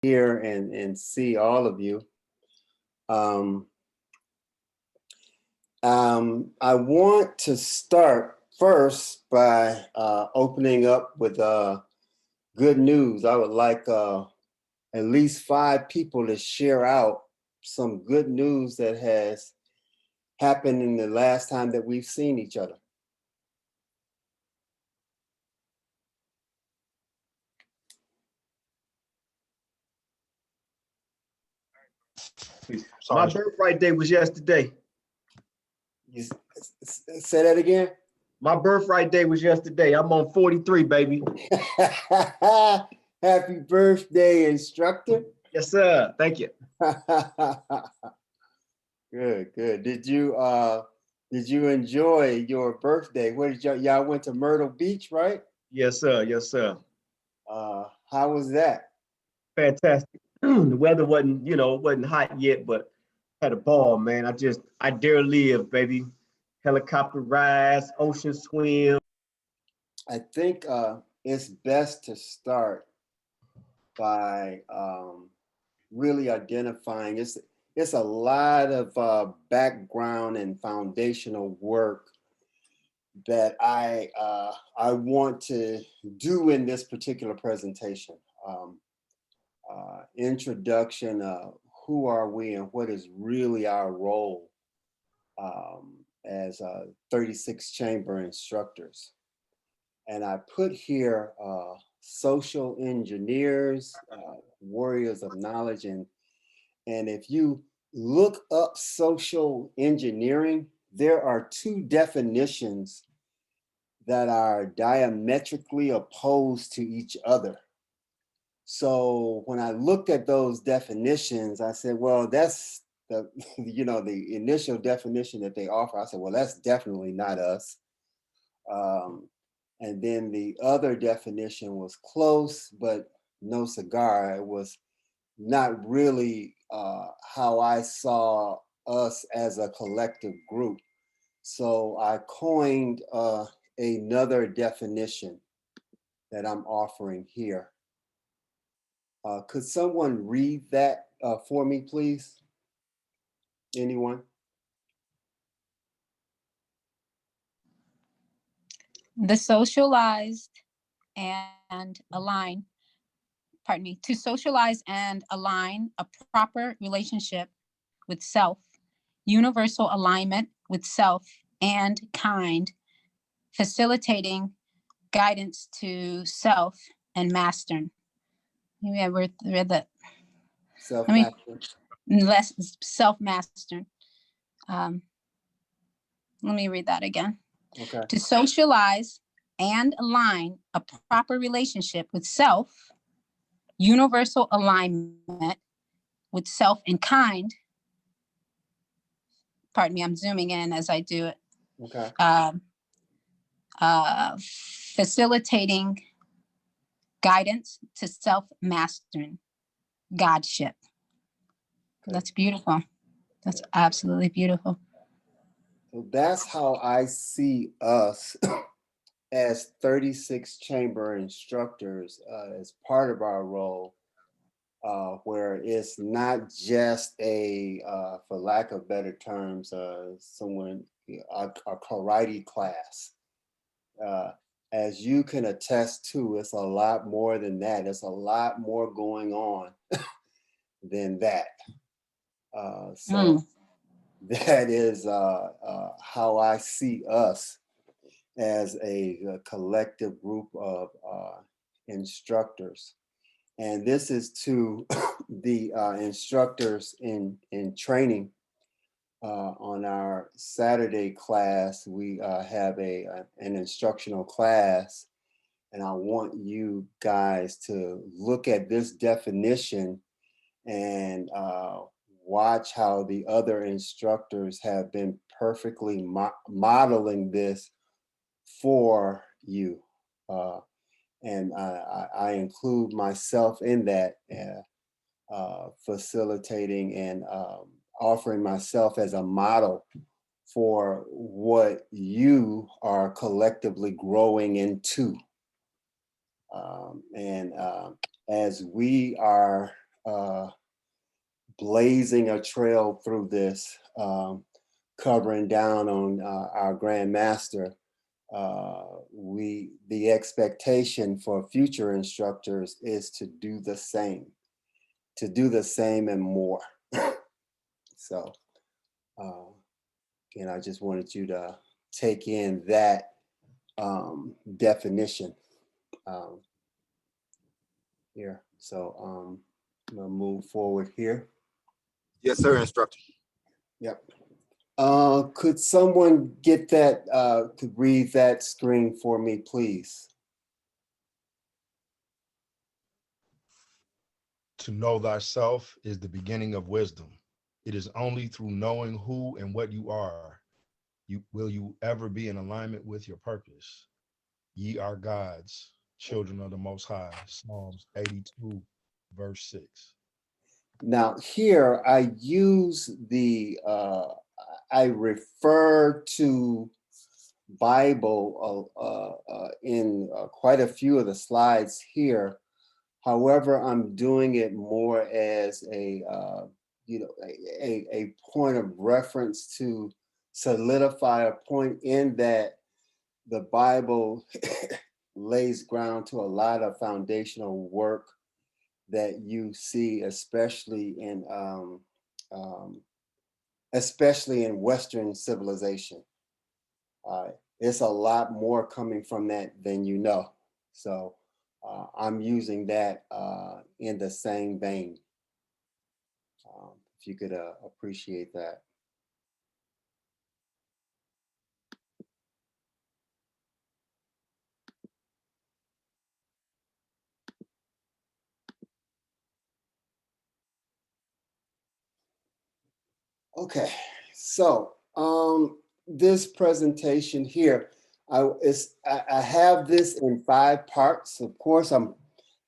hear and see all of you. I want to start first by opening up with good news. I would like at least 5 people to share out some good news that has happened in the last time that we've seen each other. My birthright day was yesterday. You say that again? My birthright day was yesterday. I'm on 43, baby. Happy birthday, instructor. Yes, sir. Thank you. Good, good. Did you enjoy your birthday? Where did y'all went to Myrtle Beach, right? Yes, sir. Yes, sir. How was that? Fantastic. The weather wasn't hot yet, but had a ball, man. I dare live, baby. Helicopter rides, ocean swim. I think it's best to start by really identifying. It's a lot of background and foundational work that I want to do in this particular presentation. Introduction of who are we and what is really our role as 36 chamber instructors. And I put here social engineers, warriors of knowledge. And if you look up social engineering, there are 2 definitions that are diametrically opposed to each other. So when I looked at those definitions, I said, well, that's the, the initial definition that they offer. I said, well, that's definitely not us. And then the other definition was close, but no cigar. It was not really how I saw us as a collective group. So I coined another definition that I'm offering here. Could someone read that for me, please? Anyone? The socialized and align, to socialize and align a proper relationship with self, universal alignment with self and kind, facilitating guidance to self and master. Maybe I read that. Self-master. Less self-master. Let me read that again. Okay. To socialize and align a proper relationship with self, universal alignment with self and kind. Pardon me, I'm zooming in as I do it. Okay. Facilitating guidance to self-mastering, godship. Okay. That's beautiful. That's absolutely beautiful. So that's how I see us as 36 chamber instructors as part of our role, where it's not just a, for lack of better terms, a karate class. As you can attest to, it's a lot more than that. There's a lot more going on than that. That is how I see us as a collective group of instructors. And this is to the instructors in training. On our Saturday class, we have an instructional class, and I want you guys to look at this definition and watch how the other instructors have been perfectly modeling this for you. And I include myself in that, facilitating and offering myself as a model for what you are collectively growing into. As we are blazing a trail through this, covering down on our Grand Master. The expectation for future instructors is to do the same and more. So again, I just wanted you to take in that definition here. So I'm gonna move forward here. Yes, sir, instructor. Yep. Could someone get that, could read that screen for me, please? To know thyself is the beginning of wisdom. It is only through knowing who and what you are, will you ever be in alignment with your purpose. Ye are gods, children of the Most High. Psalms 82, verse 6. Now here I use I refer to Bible in quite a few of the slides here. However, I'm doing it more as a point of reference to solidify a point in that the Bible lays ground to a lot of foundational work that you see, especially in Western civilization. It's a lot more coming from that than you know. So I'm using that in the same vein. If you could appreciate that. Okay, so this presentation here, I have this in 5 parts. Of course, I'm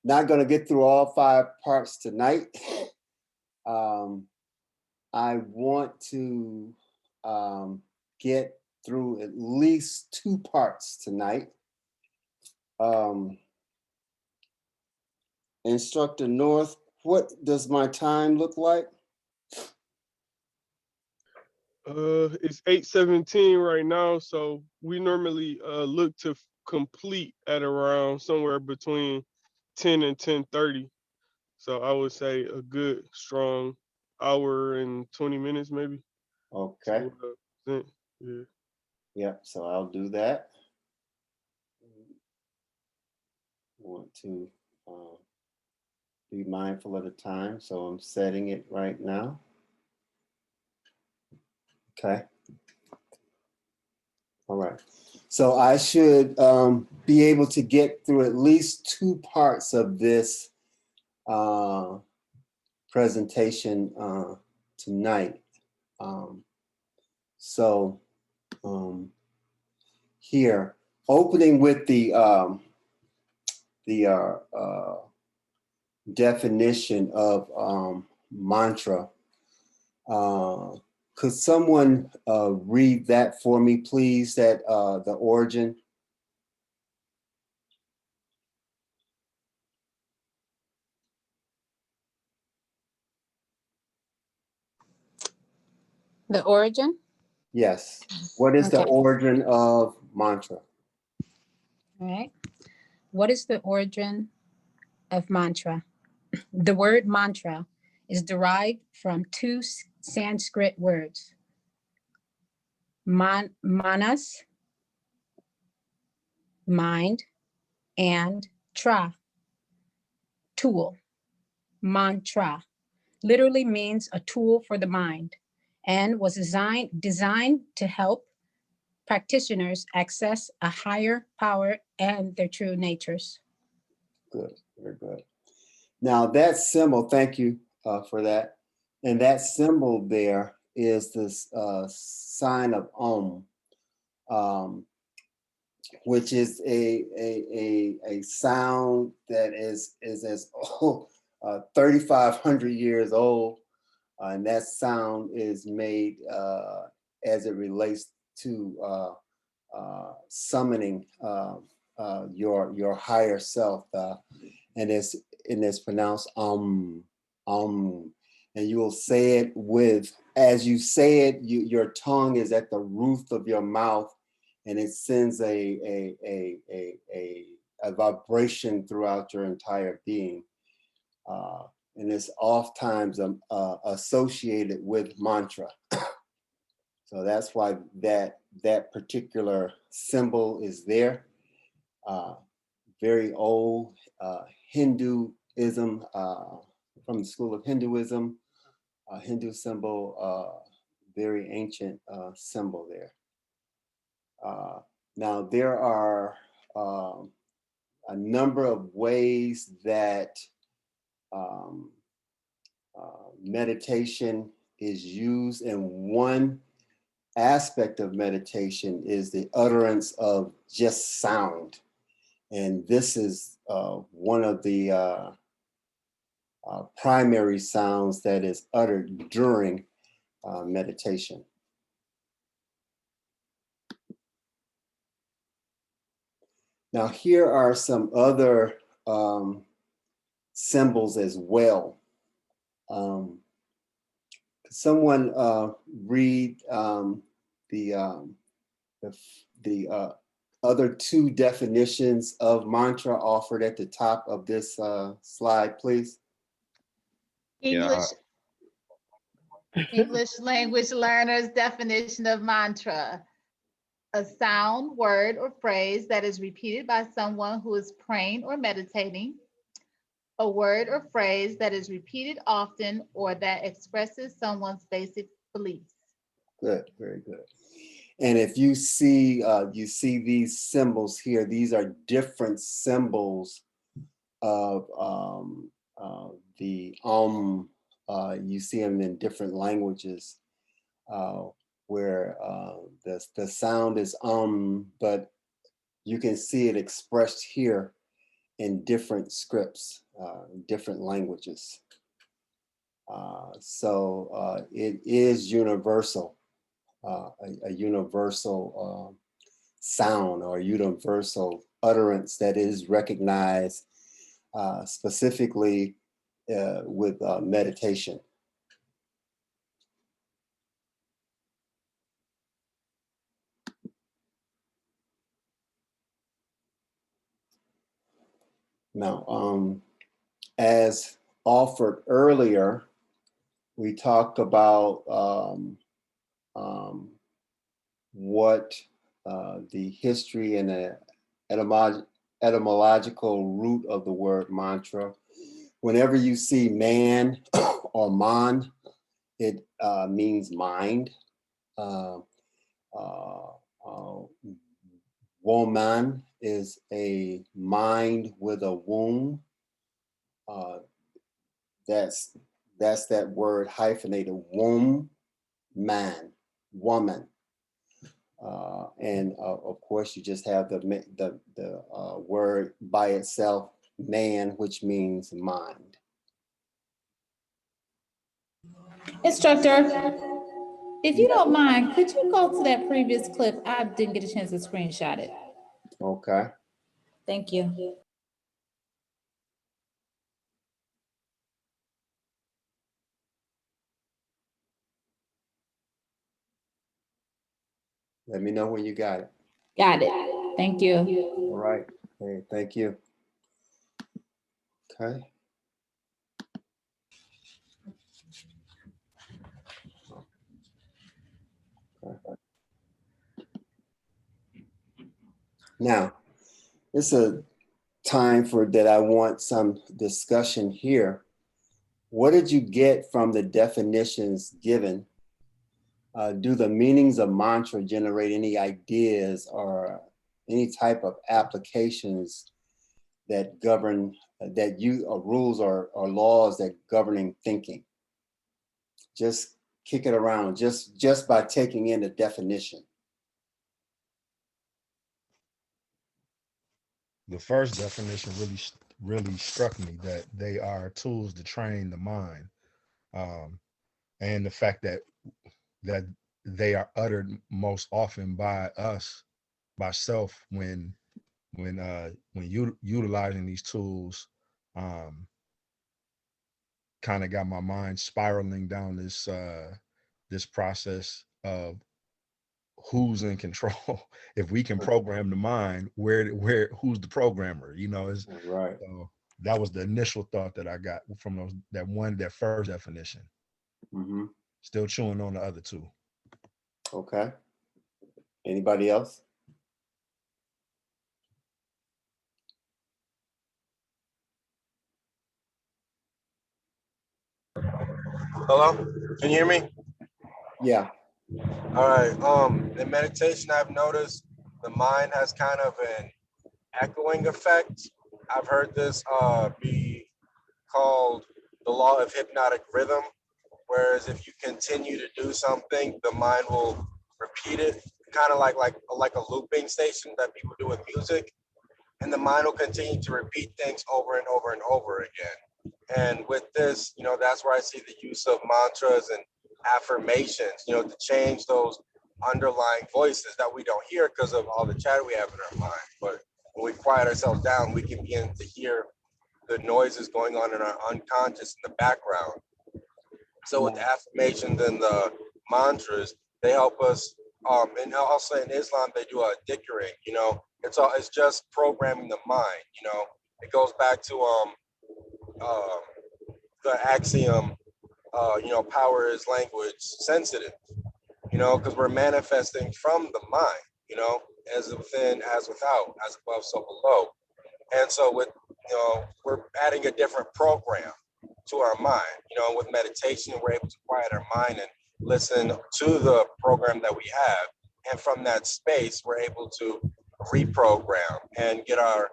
not going to get through all 5 parts tonight. I want to get through at least 2 parts tonight. Instructor North, what does my time look like? It's 8:17 right now, so we normally look to complete at around somewhere between 10 and 10:30. So I would say a good strong hour and 20 minutes maybe. Okay. Yeah. Yep, so I'll do that. Want to be mindful of the time, so I'm setting it right now. Okay. All right. So I should be able to get through at least 2 parts of this presentation tonight. Here, opening with the definition of mantra. Could someone read that for me, please? That the origin. The origin? Yes. What is the Okay. origin of mantra? All right. What is the origin of mantra? The word mantra is derived from 2 Sanskrit words, manas, mind, and tra, tool. Mantra literally means a tool for the mind and was designed to help practitioners access a higher power and their true natures. Good, very good. Now that symbol, thank you for that. And that symbol there is this sign of which is a sound that is as old, 3,500 years old. And that sound is made as it relates to summoning your higher self, and it's pronounced And you will say it with, as you say it, your tongue is at the roof of your mouth, and it sends a vibration throughout your entire being. And it's oftentimes associated with mantra. So that's why that particular symbol is there. Very old Hinduism, from the school of Hinduism, Hindu symbol, very ancient symbol there. Now there are a number of ways that meditation is used, and one aspect of meditation is the utterance of just sound. And this is one of the primary sounds that is uttered during meditation. Now, here are some other symbols as well. Someone read the other two definitions of mantra offered at the top of this slide, please? English, English language learners' definition of mantra: a sound, word, or phrase that is repeated by someone who is praying or meditating. A word or phrase that is repeated often or that expresses someone's basic beliefs. Good, very good. And if you see these symbols here, these are different symbols of the you see them in different languages where the sound is but you can see it expressed here in different scripts, different languages. So it is universal, a universal sound or universal utterance that is recognized specifically with meditation. Now, as offered earlier, we talked about what the history and the etymological root of the word mantra. Whenever you see man or man, it means mind. Woman is a mind with a womb. That's that word hyphenated, womb, man, woman. And of course, you just have the word by itself, man, which means mind. Instructor, if you don't mind, could you go to that previous clip? I didn't get a chance to screenshot it. Okay. Thank you. Let me know when you got it. Got it. Thank you. All right. Hey, thank you. Okay. Now, it's a time for that I want some discussion here. What did you get from the definitions given? Do the meanings of mantra generate any ideas or any type of applications that govern, that you, or rules or laws that governing thinking? Just kick it around, just by taking in the definition. The first definition really struck me, that they are tools to train the mind, and the fact that they are uttered most often by us, by self, when you utilizing these tools kind of got my mind spiraling down this process of who's in control. If we can program the mind, who's the programmer? You know, is Right. so that was the initial thought that I got from that first definition. Mm-hmm. Still chewing on the other two. Okay. Anybody else? Hello? Can you hear me? Yeah. All right. In meditation, I've noticed the mind has kind of an echoing effect. I've heard this be called the law of hypnotic rhythm, whereas if you continue to do something, the mind will repeat it, kind of like a looping station that people do with music, and the mind will continue to repeat things over and over and over again. And with this, you know, that's where I see the use of mantras and affirmations, you know, to change those underlying voices that we don't hear because of all the chatter we have in our mind. But when we quiet ourselves down, we can begin to hear the noises going on in our unconscious in the background. So with the affirmations and the mantras, they help us. And also in Islam, they do a dhikring. You know, it's just programming the mind. You know, it goes back to the axiom. You know, power is language sensitive. You know, because we're manifesting from the mind. You know, as within, as without, as above, so below. And so with, you know, we're adding a different program to our mind. You know, with meditation, we're able to quiet our mind and listen to the program that we have. And from that space, we're able to reprogram and get our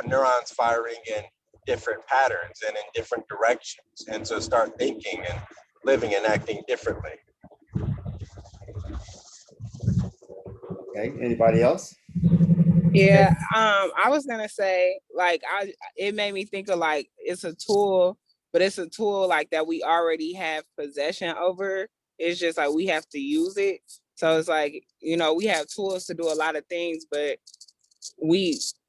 neurons firing in different patterns and in different directions, and to start thinking and living and acting differently. Okay. Anybody else? Yeah, I was gonna say, like, it made me think of like it's a tool, but it's a tool like that we already have possession over. It's just like we have to use it. So it's like, you know, we have tools to do a lot of things, but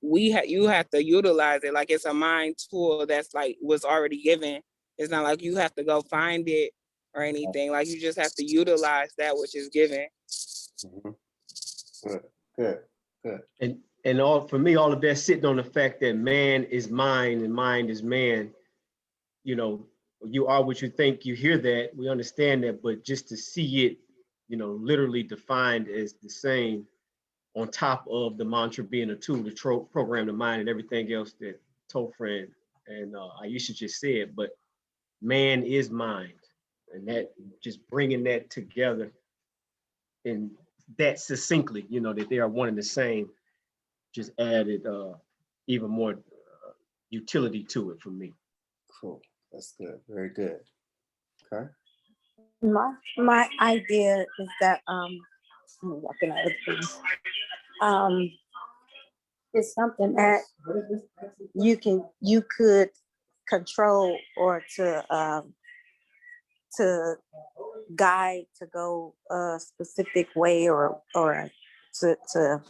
you have to utilize it. Like it's a mind tool that's like was already given. It's not like you have to go find it or anything. Like you just have to utilize that which is given. Mm-hmm. Good. Good. Good. And all for me, all of that sitting on the fact that man is mind and mind is man. You know, you are what you think. You hear that, we understand that, but just to see it, you know, literally defined as the same, on top of the mantra being a tool to program the mind and everything else that Tofran and Aisha just said. But man is mind, and that just bringing that together and that succinctly, you know, that they are one and the same, just added even more utility to it for me. Cool. That's good. Very good. Okay. My idea is that I'm looking at other things. It's something that you could control or to guide to go a specific way or to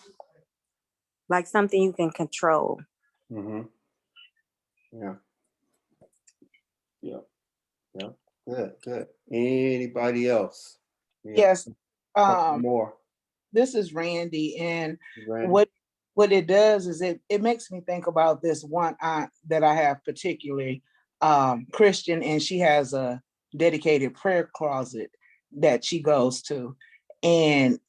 like something you can control. Mm-hmm. Yeah. Yeah. Yeah. Good. Good. Anybody else? Yes. More. This is Randy, and Randy. what it does is it makes me think about this one aunt that I have, particularly Christian, and she has a dedicated prayer closet that she goes to, and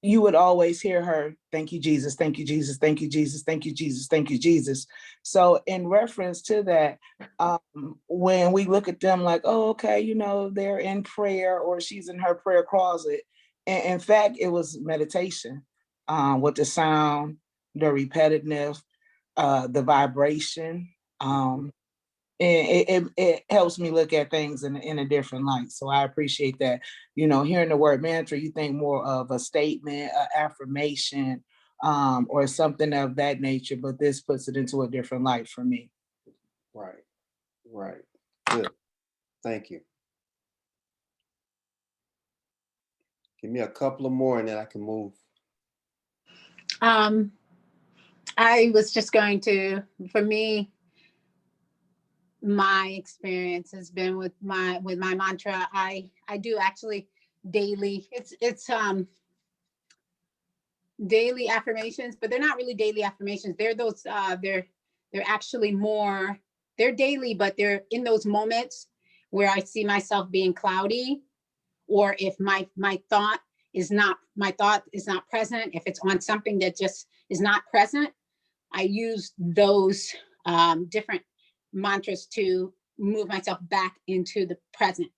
you would always hear her, thank you, Jesus, thank you, Jesus, thank you, Jesus, thank you, Jesus, thank you, Jesus. So in reference to that, when we look at them like, oh, okay, you know, they're in prayer or she's in her prayer closet. And in fact, it was meditation with the sound, the repetitive, the vibration. It helps me look at things in a different light. So I appreciate that. You know, hearing the word mantra, you think more of a statement, an affirmation, or something of that nature, but this puts it into a different light for me. Right. Right. Good. Thank you. Give me a couple of more and then I can move. I was just going to, for me, my experience has been with my mantra. I do actually daily. It's daily affirmations, but they're not really daily affirmations. They're those they're actually more, they're daily, but they're in those moments where I see myself being cloudy, or if my thought is not present, if it's on something that just is not present, I use those different mantras to move myself back into the present.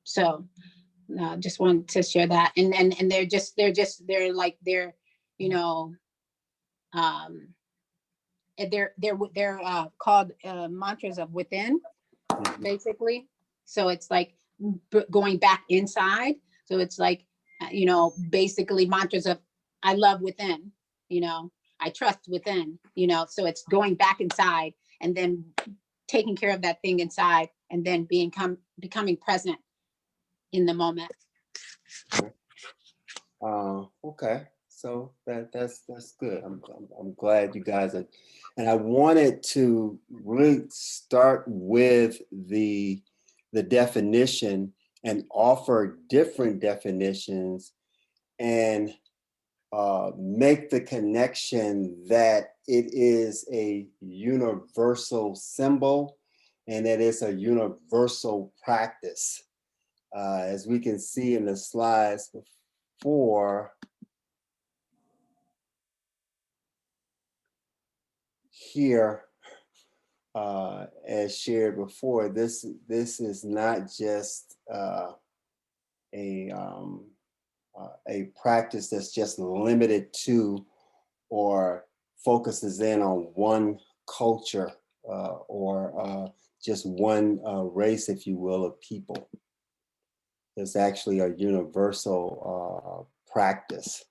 So just wanted to share that. And they're like, they're, you know, they're called mantras of within, basically. So it's like going back inside. So it's like, you know, basically mantras of I love within, you know, I trust within, you know, so it's going back inside and then taking care of that thing inside and then becoming present in the moment. Okay, so that's good. I'm glad you guys are, and I wanted to really start with the definition and offer different definitions and make the connection that it is a universal symbol and that it's a universal practice. As we can see in the slides before, here, as shared before, this is not just a practice that's just limited to or focuses in on one culture or just one race, if you will, of people. It's actually a universal practice.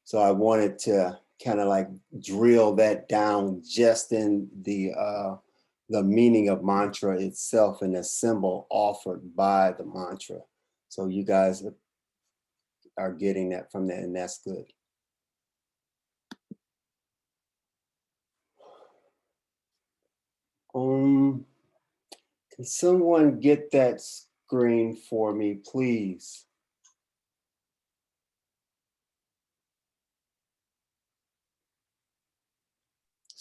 So I wanted to kind of like drill that down just in the meaning of mantra itself and the symbol offered by the mantra. So you guys are getting that from that, and that's good. Can someone get that screen for me, please?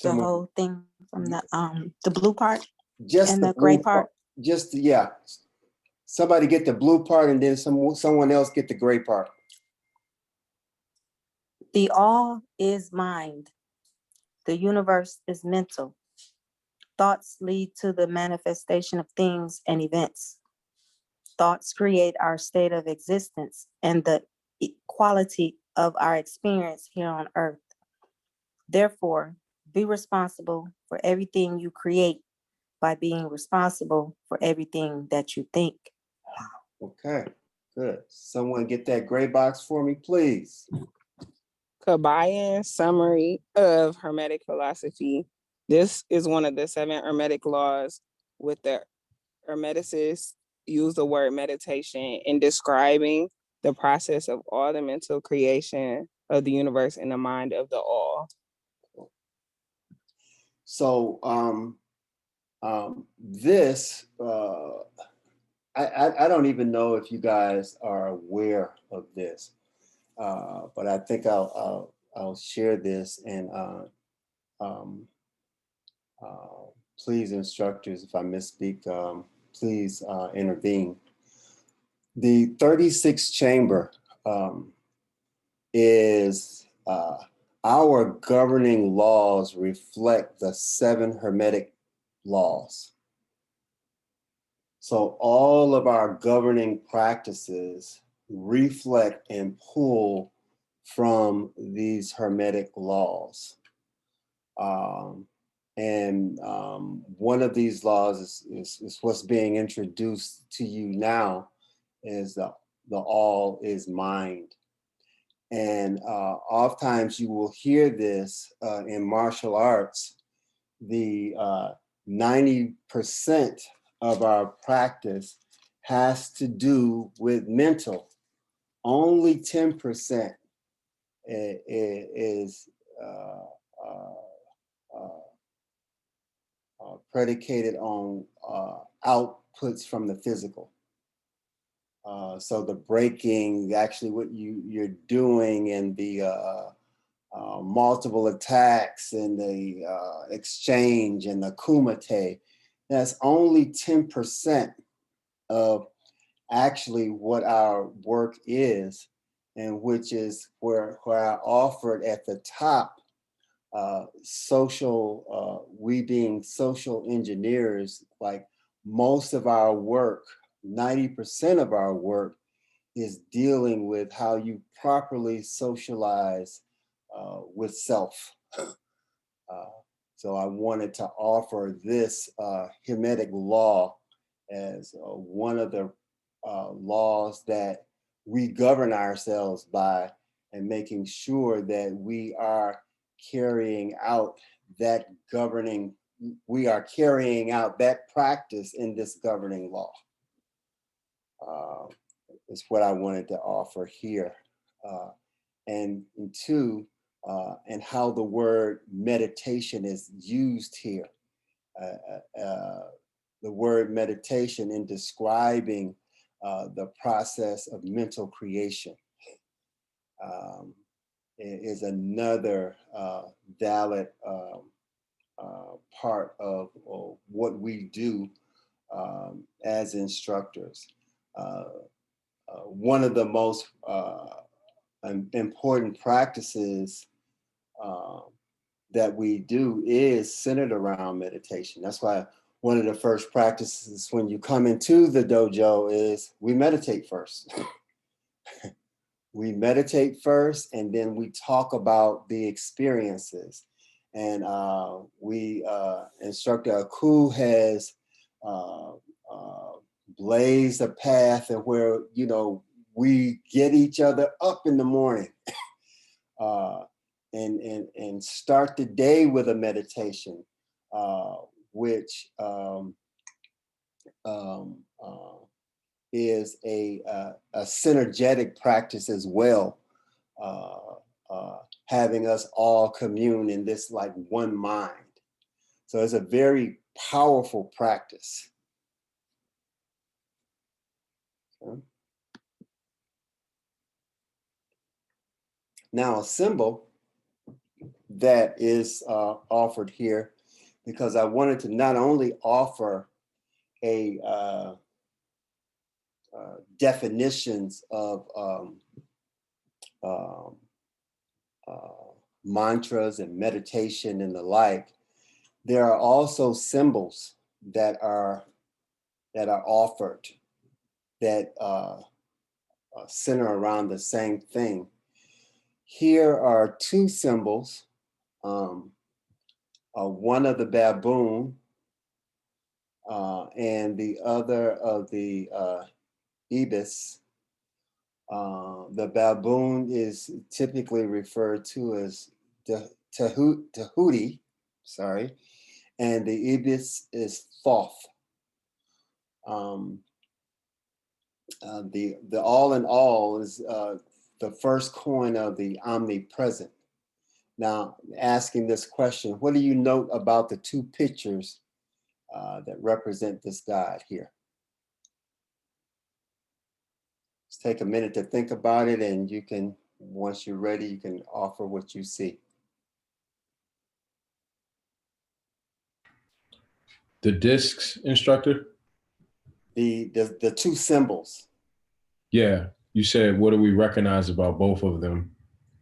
The whole thing from the blue part Just and the the gray blue part. Just yeah. Somebody get the blue part and then someone else get the gray part. The all is mind. The universe is mental. Thoughts lead to the manifestation of things and events. Thoughts create our state of existence and the quality of our experience here on earth. Therefore, be responsible for everything you create by being responsible for everything that you think. Okay, good. Someone get that gray box for me, please. Kabayan summary of Hermetic philosophy. This is one of the 7 Hermetic laws. With the Hermeticists use the word meditation in describing the process of all the mental creation of the universe in the mind of the all. So this I don't even know if you guys are aware of this, but I think I'll share this, and please, instructors, if I misspeak, please intervene. The 36th chamber is our governing laws reflect the 7 Hermetic laws. So all of our governing practices reflect and pull from these Hermetic laws. One of these laws is what's being introduced to you now, is the all is mind. And oftentimes you will hear this in martial arts. The 90% of our practice has to do with mental. Only 10% is predicated on outputs from the physical. So the breaking, actually what you're doing, and the multiple attacks and the exchange and the kumite, that's only 10% of actually what our work is, and which is where I offered at the top, we being social engineers, like most of our work, 90% of our work is dealing with how you properly socialize with self. So I wanted to offer this Hermetic law as one of the laws that we govern ourselves by, and making sure that we are carrying out that practice in this governing law. Is what I wanted to offer here. And two, and how the word meditation is used here. The word meditation in describing the process of mental creation is another valid part of what we do as instructors. One of the most important practices that we do is centered around meditation. That's why one of the first practices when you come into the dojo is we meditate first. We meditate first, and then we talk about the experiences. And Instructor Aku has blazed a path, and where, you know, we get each other up in the morning and start the day with a meditation, which is a synergetic practice as well, having us all commune in this like one mind. So it's a very powerful practice. Okay. Now, a symbol that is offered here, because I wanted to not only offer a definitions of mantras and meditation and the like, there are also symbols that are offered that center around the same thing. Here are two symbols, one of the baboon and the other of the ibis. The baboon is typically referred to as Tahuti, and the ibis is Thoth. The all in all is the first coin of the omnipresent. Now, asking this question, what do you note about the two pictures that represent this God here? Let's take a minute to think about it, and you can, once you're ready, you can offer what you see. The discs, instructor? The two symbols. Yeah, you said, what do we recognize about both of them?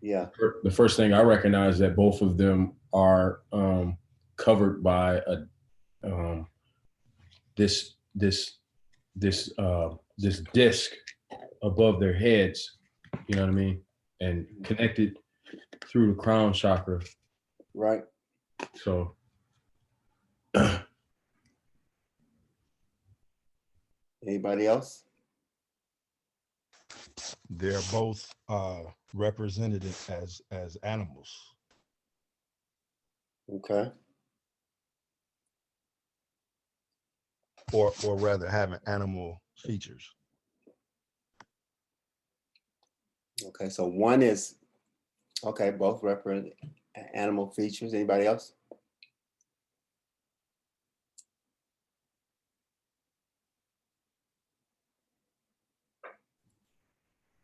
Yeah. The first thing I recognize that both of them are covered by this disc above their heads, you know what I mean, and connected through the crown chakra. Right. So anybody else? They're both represented as animals. Okay. Or rather having animal features. Okay, so one is, okay, both represent animal features. Anybody else?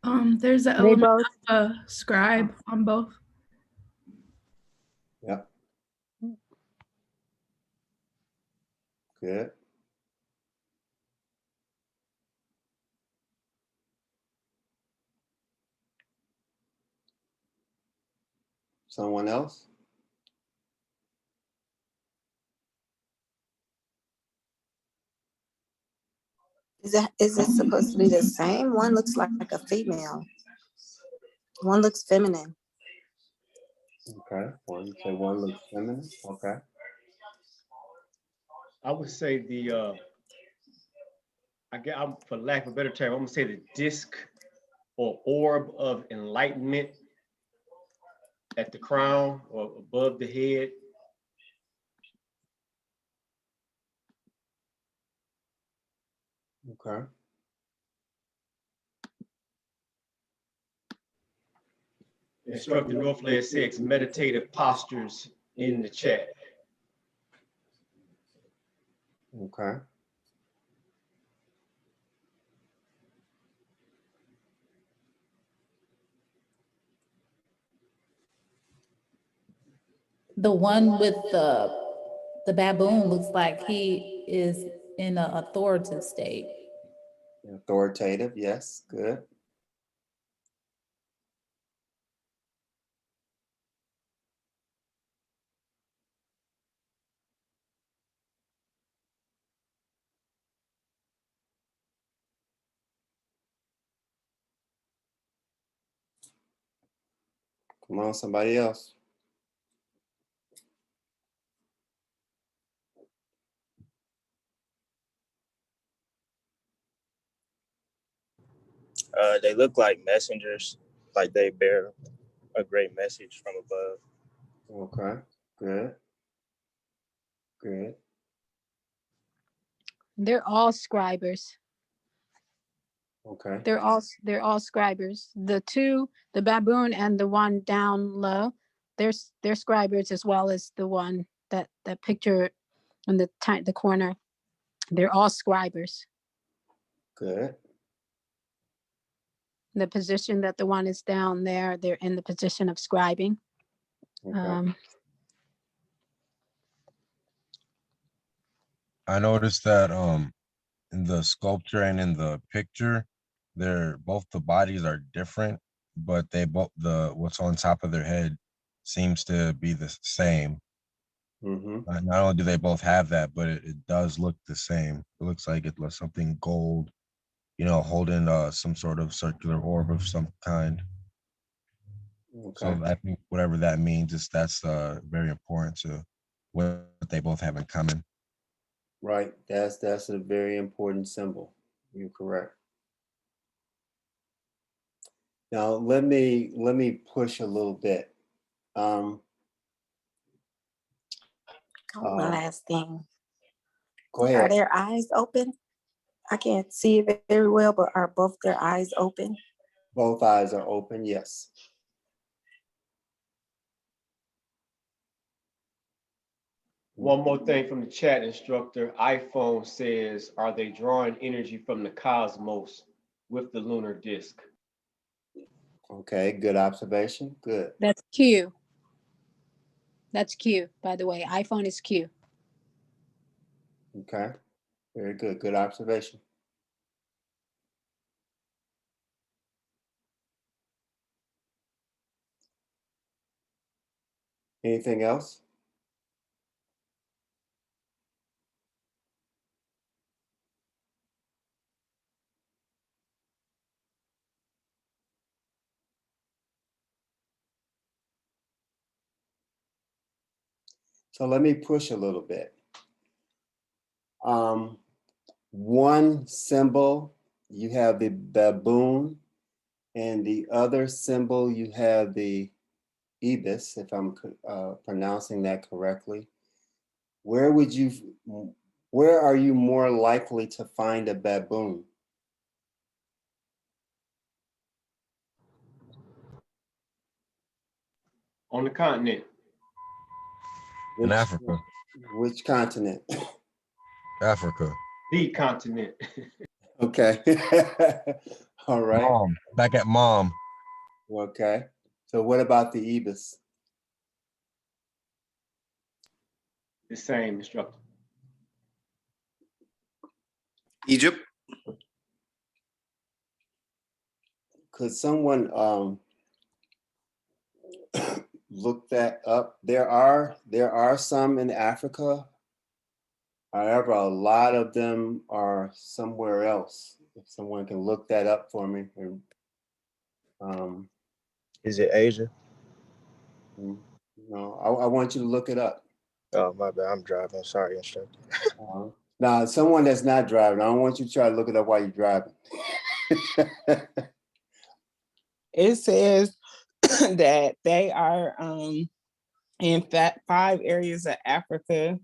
There's an They element both. of a scribe on both. Yep. Good. Someone else? Is it supposed to be the same? One looks like a female. One looks feminine. Okay. One say one looks feminine. Okay. I would say I'm, for lack of a better term, I'm gonna say the disc or orb of enlightenment at the crown or above the head. Okay. Instructor Northland 6 meditative postures in the chat. Okay. The one with the baboon looks like he is in an authoritative state. Authoritative. Yes. Good. Come on, somebody else. They look like messengers, like they bear a great message from above. Okay. Good. Good. They're all scribers. Okay. They're all scribers. The two, the baboon and the one down low, they're scribers, as well as the one that picture in the corner. They're all scribers. Good. The position that the one is down there, they're in the position of scribing. Okay. I noticed that in the sculpture and in the picture, both the bodies are different, but they both what's on top of their head seems to be the same. Mm-hmm. Not only do they both have that, but it does look the same. It looks like it was something gold, holding some sort of circular orb of some kind. Okay. So I think whatever that means that's very important to what they both have in common. Right. That's a very important symbol. You're correct. Now let me push a little bit. One last thing. Go ahead. Are their eyes open? I can't see it very well, but are both their eyes open? Both eyes are open, yes. One more thing from the chat, instructor. iPhone says, are they drawing energy from the cosmos with the lunar disc? Okay, good observation. Good. That's Q. That's Q, by the way. iPhone is Q. Okay, very good. Good observation. Anything else? So let me push a little bit. One symbol, you have the baboon, and the other symbol, you have the ibis, if I'm pronouncing that correctly. Where are you more likely to find a baboon? On the continent. In Africa. Which continent? Africa. The continent. Okay. All right. Mom. Back at mom. Okay. So what about the ibis? The same, instructor. Egypt. Could someone look that up? There are some in Africa. However, a lot of them are somewhere else. If someone can look that up for me. Is it Asia? No, I want you to look it up. Oh, my bad. I'm driving. Sorry, instructor. Now, someone that's not driving, I don't want you to try to look it up while you're driving. It says that they are in fact 5 areas of Africa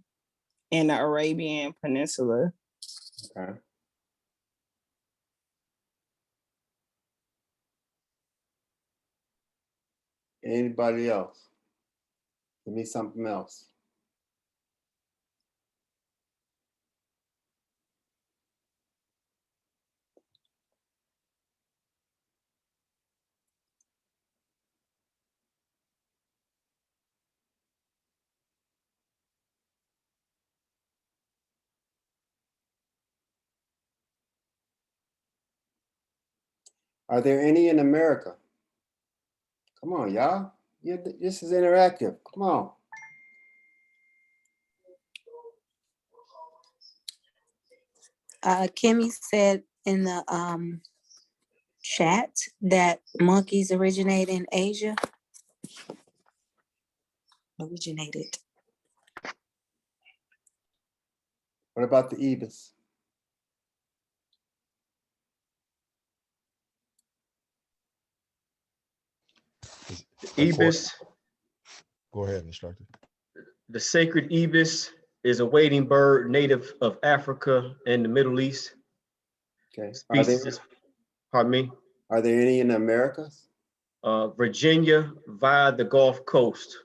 and the Arabian Peninsula. Okay. Anybody else? Give me something else. Are there any in America? Come on, y'all. This is interactive. Come on. Kimmy said in the chat that monkeys originate in Asia. Originated. What about the ibis? Ibis, Go ahead, instructor. the sacred ibis is a wading bird native of Africa and the Middle East. Okay. Pardon me? Are there any in the Americas? Virginia via the Gulf Coast,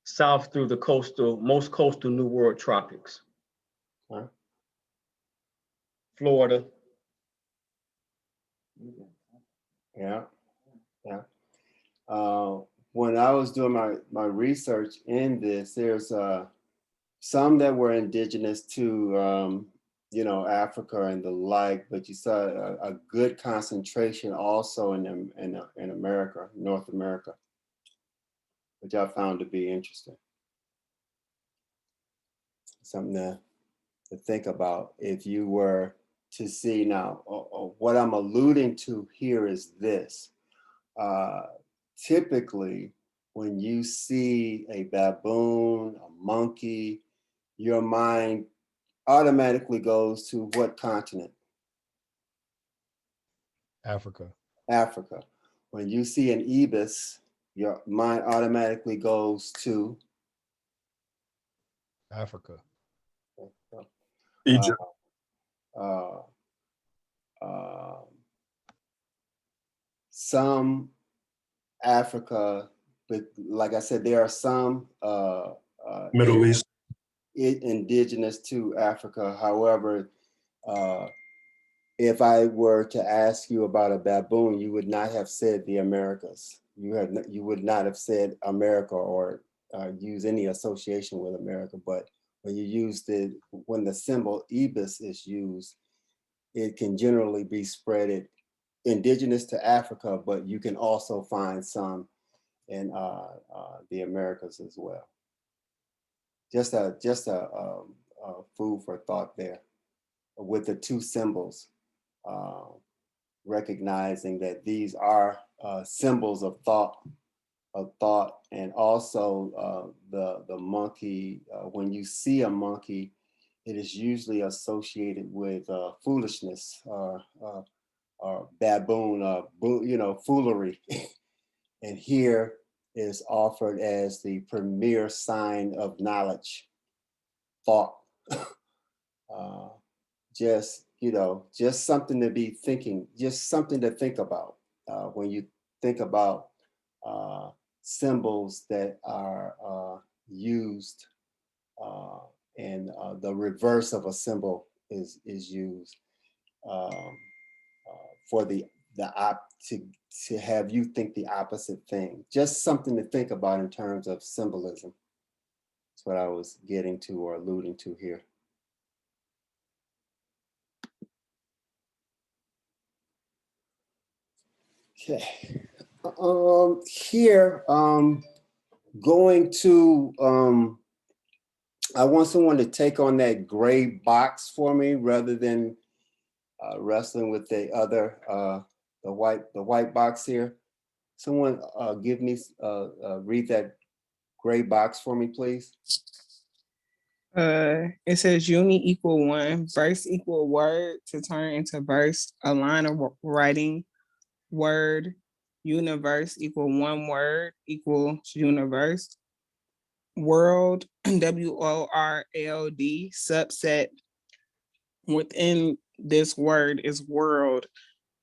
south through the most coastal New World tropics. Huh? Florida. Yeah. When I was doing my research in this, there's some that were indigenous to Africa and the like, but you saw a good concentration also in America, North America, which I found to be interesting. Something to think about if you were to see. Now, what I'm alluding to here is this. Typically, when you see a baboon, a monkey, your mind automatically goes to what continent? Africa. Africa. When you see an ibis, your mind automatically goes to Africa. Egypt. Some Africa, but like I said, there are some Middle East. Indigenous to Africa. However, if I were to ask you about a baboon, you would not have said the Americas. You would not have said America or use any association with America. But when you use when the symbol ibis is used, it can generally be spreaded indigenous to Africa, but you can also find some in the Americas as well. Just a food for thought there with the two symbols, recognizing that these are symbols of thought, and also the monkey. When you see a monkey, it is usually associated with foolishness or baboon, foolery. And here is offered as the premier sign of knowledge, thought. Just something to be thinking, just something to think about when you think about symbols that are used, and the reverse of a symbol is used. for to have you think the opposite thing. Just something to think about in terms of symbolism. That's what I was getting to or alluding to here. Okay. Here, going to, I want someone to take on that gray box for me rather than wrestling with the other, the white box here. Someone give me, read that gray box for me, please. It says uni equal 1, verse equal word to turn into verse, a line of writing, word, universe equal 1 word equals universe, world, WORLD, subset within this word is world,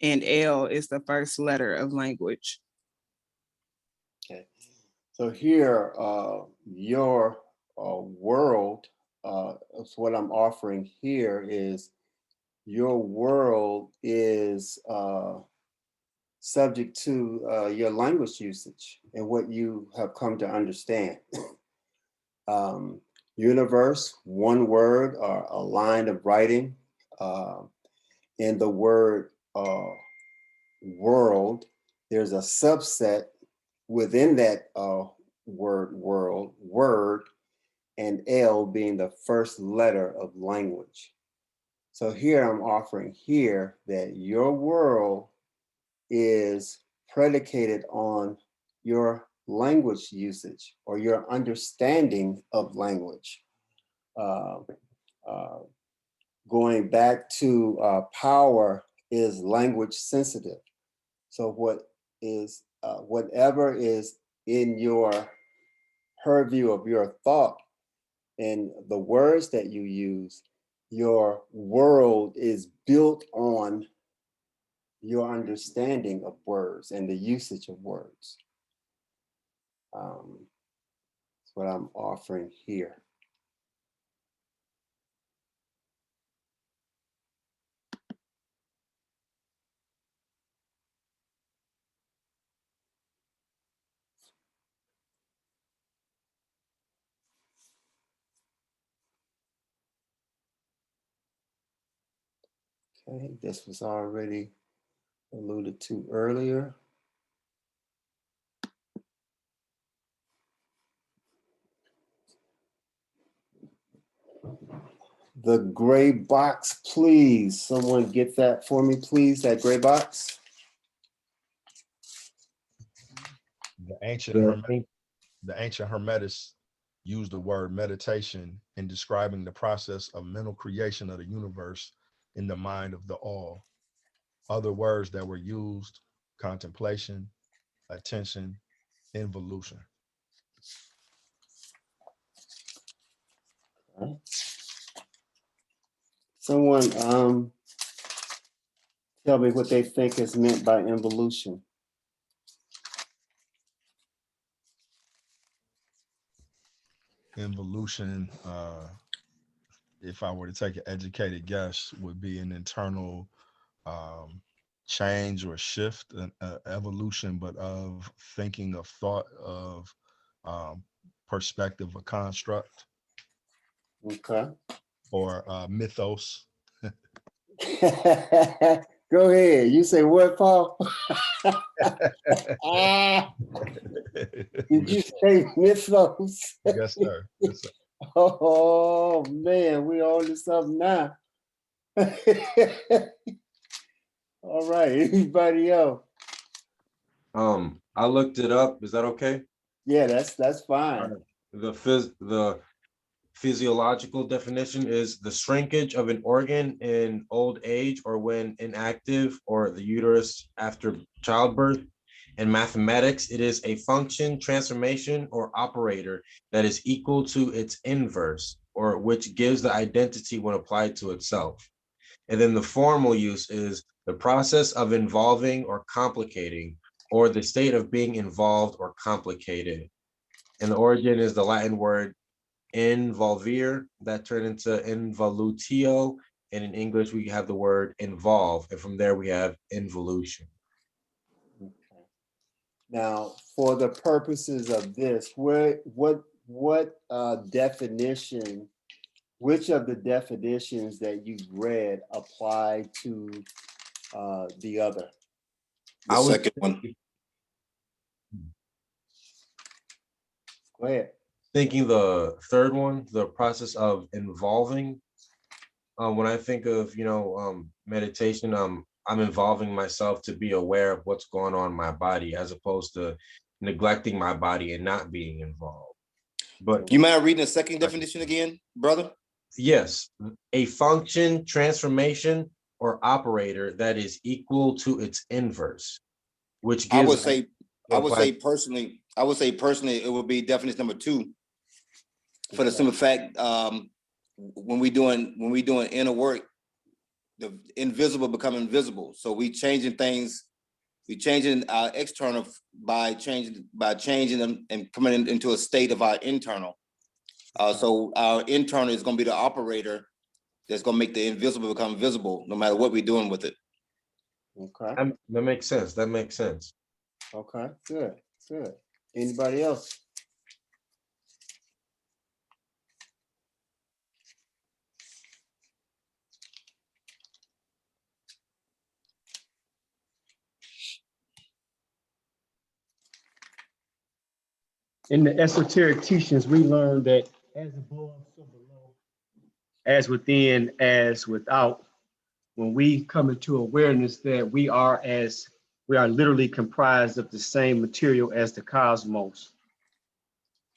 and L is the first letter of language. Okay, so here, your world, is what I'm offering here is your world is subject to your language usage and what you have come to understand. Universe, one word or a line of writing. In the word world, there's a subset within that word world, word, and L being the first letter of language. So here I'm offering here that your world is predicated on your language usage or your understanding of language. Going back to power is language sensitive. So whatever is in your purview of your thought and the words that you use, your world is built on your understanding of words and the usage of words. That's what I'm offering here. Okay, this was already alluded to earlier. The gray box, please. Someone get that for me, please, that gray box. The ancient Hermetics used the word meditation in describing the process of mental creation of the universe in the mind of the all. Other words that were used: contemplation, attention, involution. Okay. Someone tell me what they think is meant by involution. Involution, if I were to take an educated guess, would be an internal change or shift, an evolution, but of thinking, of thought, of perspective, a construct. Okay. Or mythos. Go ahead. You say what, Paul? Did you say mythos? Yes, sir. Yes, sir. Oh man, we on to something now. All right, anybody else? I looked it up. Is that okay? Yeah, that's fine. The physiological definition is the shrinkage of an organ in old age or when inactive, or the uterus after childbirth. In mathematics, it is a function, transformation, or operator that is equal to its inverse, or which gives the identity when applied to itself. And then the formal use is the process of involving or complicating, or the state of being involved or complicated. And the origin is the Latin word involvere that turned into involutio, and in English we have the word involve, and from there we have involution. Now, for the purposes of this, what definition, which of the definitions that you've read apply to the other? The second one. Go ahead. Thinking the third one, the process of involving. When I think of, meditation, I'm involving myself to be aware of what's going on in my body, as opposed to neglecting my body and not being involved. But You mind reading the second definition again, brother? yes, a function, transformation, or operator that is equal to its inverse, which gives. I would say personally, it would be definition number 2, for the simple fact, when we doing inner work, the invisible becoming visible. So we changing things, we changing our external by changing them and coming into a state of our internal. So our internal is going to be the operator that's going to make the invisible become visible, no matter what we're doing with it. Okay. That makes sense. That makes sense. Okay, good, good. Anybody else? In the esoteric teachings, we learn that as above, so below, as within, as without. When we come into awareness that we are literally comprised of the same material as the cosmos.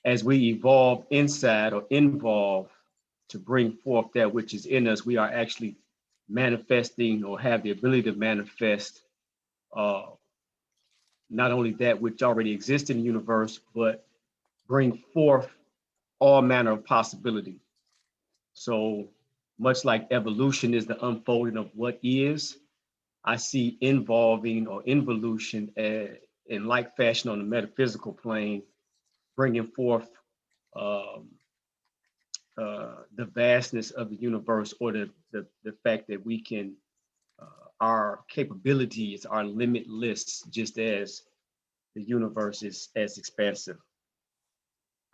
As we evolve inside or involve to bring forth that which is in us, we are actually manifesting or have the ability to manifest not only that which already exists in the universe, but bring forth all manner of possibility. So much like evolution is the unfolding of what is, I see involving or involution in like fashion on the metaphysical plane, bringing forth the vastness of the universe, or the fact that we can, our capabilities are limitless, just as the universe is as expansive.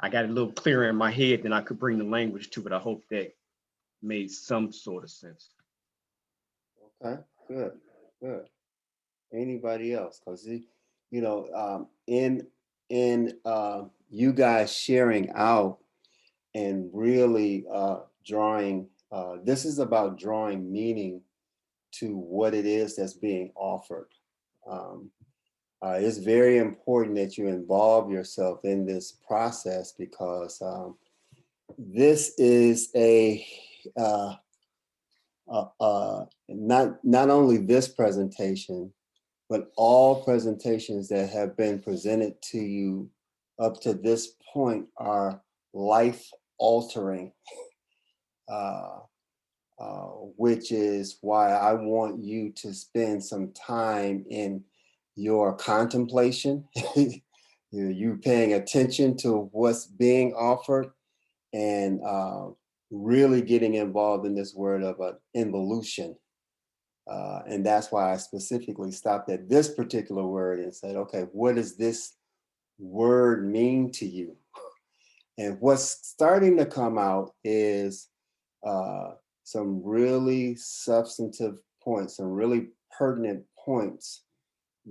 I got a little clearer in my head than I could bring the language to, but I hope that made some sort of sense. Okay, good, good. Anybody else? Because in you guys sharing out and really drawing, this is about drawing meaning to what it is that's being offered. It's very important that you involve yourself in this process, because this is not only this presentation, but all presentations that have been presented to you up to this point are life altering, which is why I want you to spend some time in your contemplation, you paying attention to what's being offered, and really getting involved in this word of involution. And that's why I specifically stopped at this particular word and said, okay, what does this word mean to you? And what's starting to come out is some really substantive points, some really pertinent points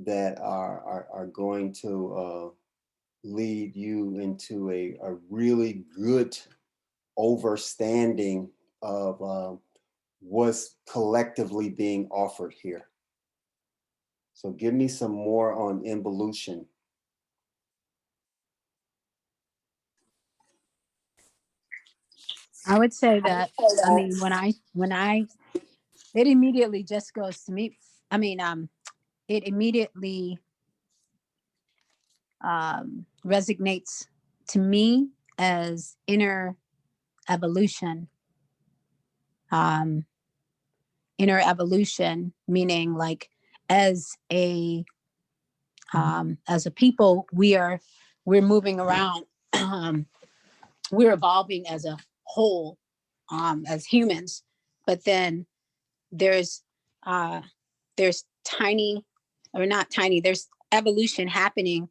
that are going to lead you into a really good overstanding of what's collectively being offered here. So give me some more on involution. I would say that, I mean, it immediately just goes to me. I mean, it immediately resonates to me as inner evolution. Inner evolution, meaning like as a people, we're moving around. We're evolving as a whole, as humans, but then there's tiny, or not tiny, there's evolution happening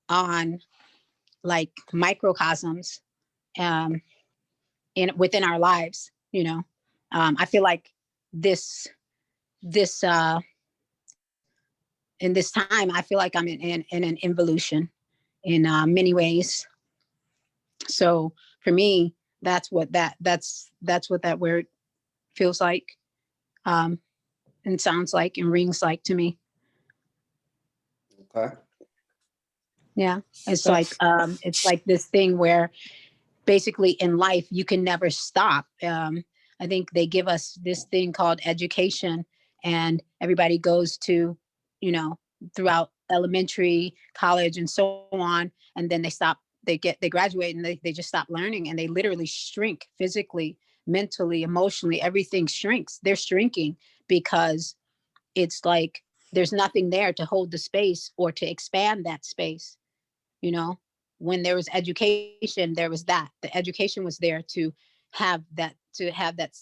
on like microcosms within our lives, you know. I feel like this in this time, I feel like I'm in an involution in many ways. So for me, that's what that word feels like, and sounds like, and rings like to me. Okay. Yeah, it's like this thing where basically in life you can never stop. I think they give us this thing called education, and everybody goes to, you know, throughout elementary, college, and so on, and then they stop. They graduate, and they just stop learning, and they literally shrink physically, mentally, emotionally. Everything shrinks. They're shrinking because it's like there's nothing there to hold the space or to expand that space. You know, when there was education, there was that. The education was there to have that,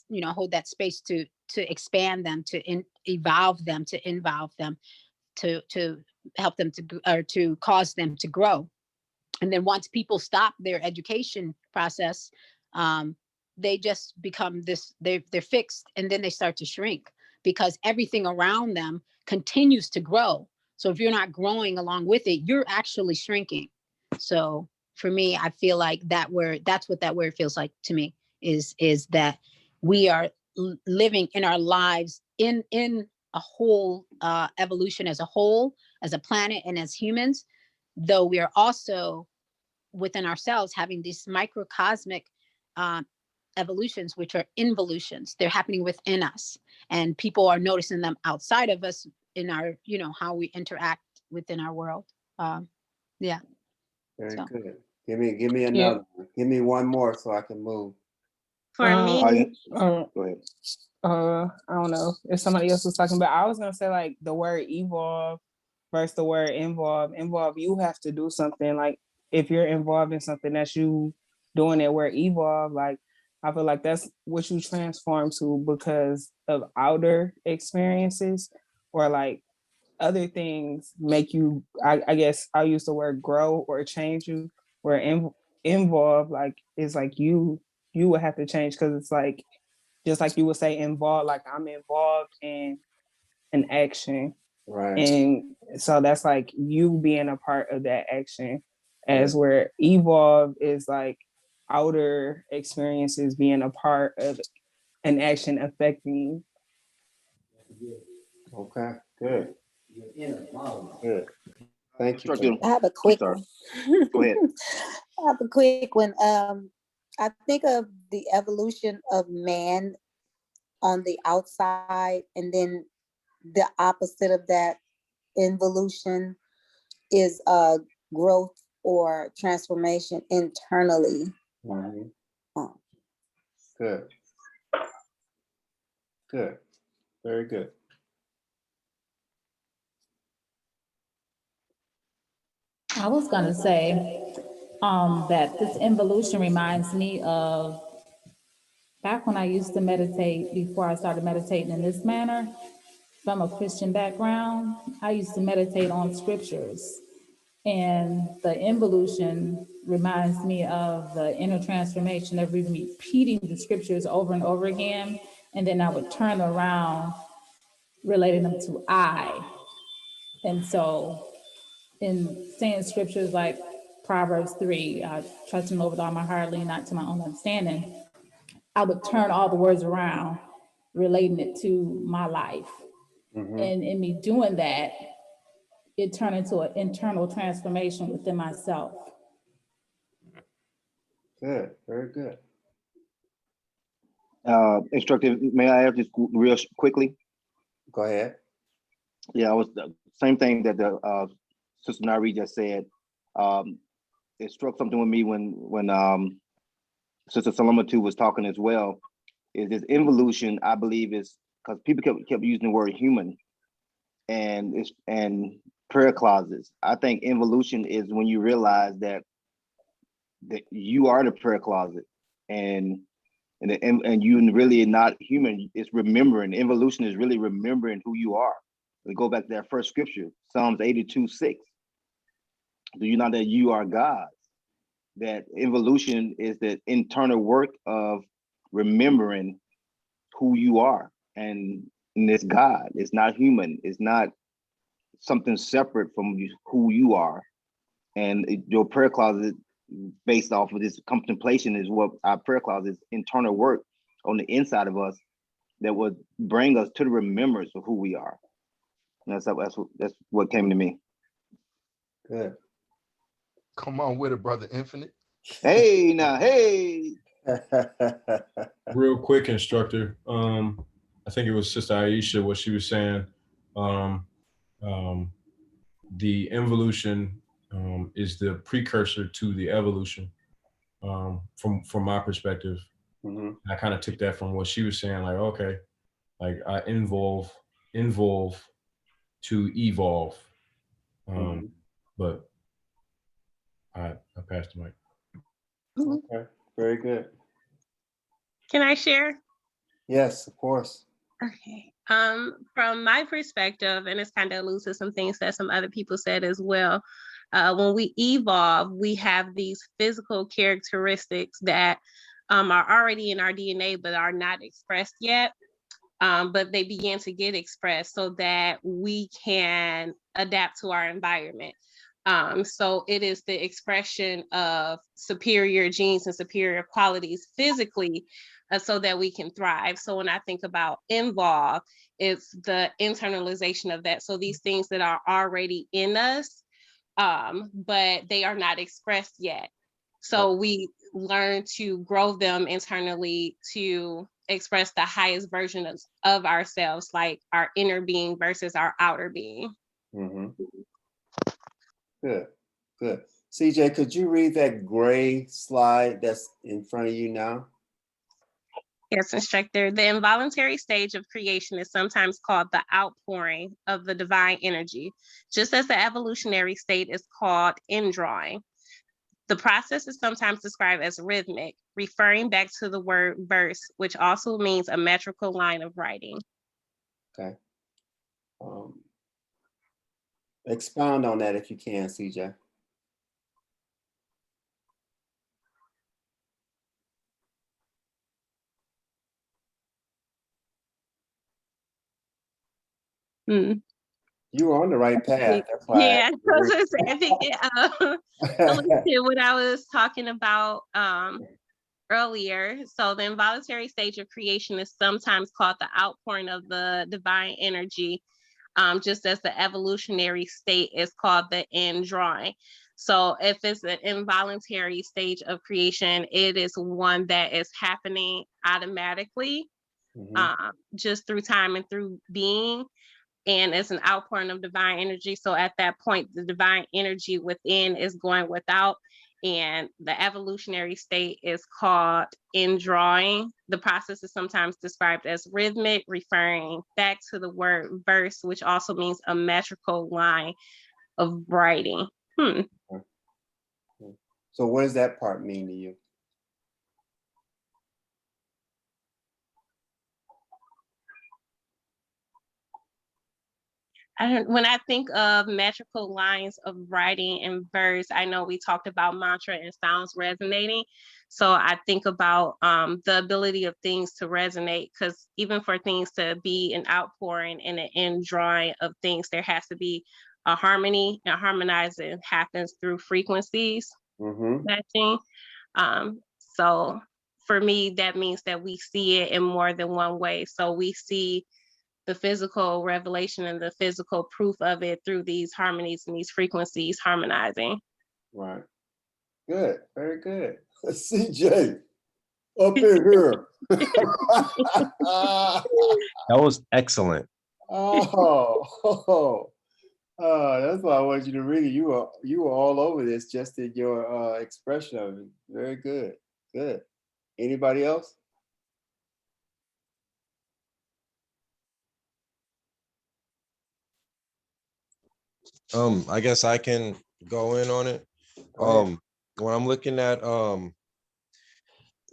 you know, hold that space to expand them, to evolve them, to involve them, to help them to cause them to grow. And then once people stop their education process, they just become this, they're fixed, and then they start to shrink because everything around them continues to grow. So if you're not growing along with it, you're actually shrinking. So for me, I feel like that word, that's what that word feels like to me, is that we are living in our lives in a whole evolution as a whole, as a planet and as humans, though we are also within ourselves having these microcosmic evolutions, which are involutions. They're happening within us, and people are noticing them outside of us in our, you know, how we interact within our world. Yeah. Very So. good. Give me another one. Give me one more so I can move. For me, Go ahead. I don't know if somebody else was talking, but I was gonna say like the word evolve versus the word involve. Involve, you have to do something. Like if you're involved in something, that's you doing it. Where evolve, like I feel like that's what you transform to because of outer experiences, or like other things make you. I guess I'll use the word grow or change you. Where involve, like is like you would have to change, because it's like, just like you would say involved, like I'm involved in an action. Right. And so that's like you being a part of that action, as Yeah. where evolve is like outer experiences being a part of an action affecting you. Okay, good. Good. Thank you. Instructor, I have a I'm quick sorry. one. Go ahead. I have a quick one. I think of the evolution of man on the outside, and then the opposite of that involution is growth or transformation internally. Mhm. Good. Good. Very good. I was gonna say that this involution reminds me of back when I used to meditate, before I started meditating in this manner. From a Christian background, I used to meditate on scriptures. And the involution reminds me of the inner transformation of repeating the scriptures over and over again. And then I would turn around relating them to I. And so in saying scriptures like Proverbs 3, trust him with all my heart, lean not to my own understanding, I would turn all the words around, relating it to my life. Mm-hmm. And in me doing that, it turned into an internal transformation within myself. Good. Very good. Instructor, may I ask this real quickly? Go ahead. Yeah, I was the same thing that the Sister Nari just said. It struck something with me when Sister Salamatu was talking as well. Is this involution? I believe is because people kept using the word human, and prayer closets. I think involution is when you realize that you are the prayer closet, and and you really not human. It's remembering. Evolution is really remembering who you are. We go back to that first scripture, Psalms 82:6. Do you know that you are God? That evolution is the internal work of remembering who you are, and it's God. It's not human. It's not something separate from who you are. And your prayer closet, based off of this contemplation, is what our prayer closet is, internal work on the inside of us that would bring us to the remembrance of who we are. And that's what came to me. Good. Come on with it, brother Infinite. Hey, now, hey. Real quick, instructor. I think it was Sister Aisha, what she was saying. The involution is the precursor to the evolution. From my perspective, I kind of took that from what she was saying. Like, okay, like I involve to evolve. But I passed the mic. Okay, very good. Can I share? Yes, of course. Okay. From my perspective, and it's kind of alludes to some things that some other people said as well. When we evolve, we have these physical characteristics that are already in our DNA, but are not expressed yet. But they begin to get expressed so that we can adapt to our environment. So it is the expression of superior genes and superior qualities physically so that we can thrive. So when I think about involve, it's the internalization of that. So these things that are already in us, but they are not expressed yet. So we learn to grow them internally to express the highest version of ourselves, like our inner being versus our outer being. Good, good. CJ, could you read that gray slide that's in front of you now? Yes, instructor. The involuntary stage of creation is sometimes called the outpouring of the divine energy, just as the evolutionary state is called indrawing. The process is sometimes described as rhythmic, referring back to the word verse, which also means a metrical line of writing. Okay. Expound on that if you can, CJ. You were on the right path. That's why. Yeah, I think what I was talking about earlier. So the involuntary stage of creation is sometimes called the outpouring of the divine energy, just as the evolutionary state is called the indrawing. So if it's an involuntary stage of creation, it is one that is happening automatically, just through time and through being. And it's an outpouring of divine energy. So at that point, the divine energy within is going without, and the evolutionary state is called indrawing. The process is sometimes described as rhythmic, referring back to the word verse, which also means a metrical line of writing. So what does that part mean to you? When I think of metrical lines of writing and verse, I know we talked about mantra and sounds resonating. So I think about the ability of things to resonate, because even for things to be an outpouring and an indrawing of things, there has to be a harmony, and harmonizing happens through frequencies matching. So for me, that means that we see it in more than one way. So we see the physical revelation and the physical proof of it through these harmonies and these frequencies harmonizing. Right. Good. Very good. CJ, up in here. That was excellent. That's why I wanted you to read it. You were all over this just in your expression of it. Very good. Good. Anybody else? I guess I can go in on it. When I'm looking at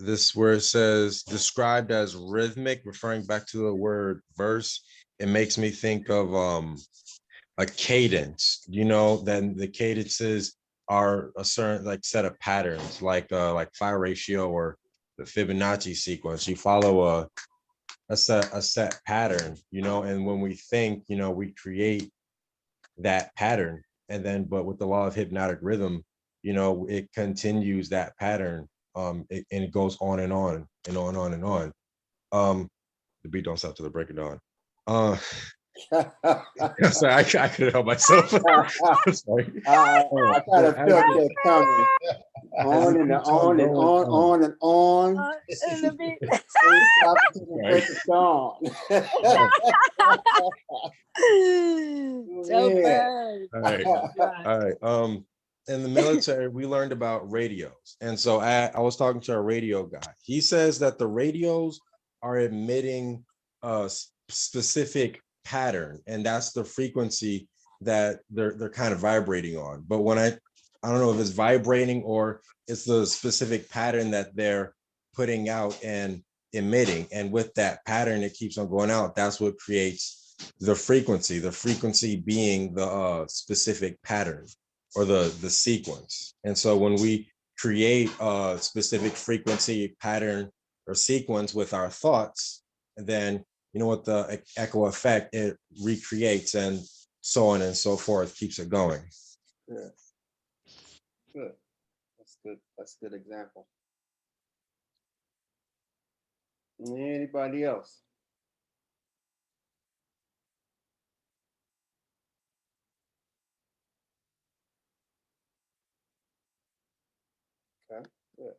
this where it says described as rhythmic, referring back to the word verse, it makes me think of a cadence, then the cadences are a certain like set of patterns, like phi ratio or the Fibonacci sequence. You follow a set pattern, and when we think, we create that pattern. And then, but with the law of hypnotic rhythm, it continues that pattern. And it goes on and on and on and on and on. The beat don't stop till the break of dawn. Sorry, I couldn't help myself. Sorry. I kind of felt that coming. On and on and on and on. And the beat. Ain't stopping till the break of dawn. So Yeah. All right. In the military, we learned about radios. And so I was talking to a radio guy. He says that the radios are emitting a specific pattern, and that's the frequency that they're kind of vibrating on. But when I don't know if it's vibrating or it's the specific pattern that they're putting out and emitting. And with that pattern, it keeps on going out. That's what creates the frequency being the specific pattern or the sequence. And so when we create a specific frequency, pattern, or sequence with our thoughts, then what the echo effect, it recreates, and so on and so forth, keeps it going. Yeah. Good. That's good. That's a good example. Anybody else? Okay, good.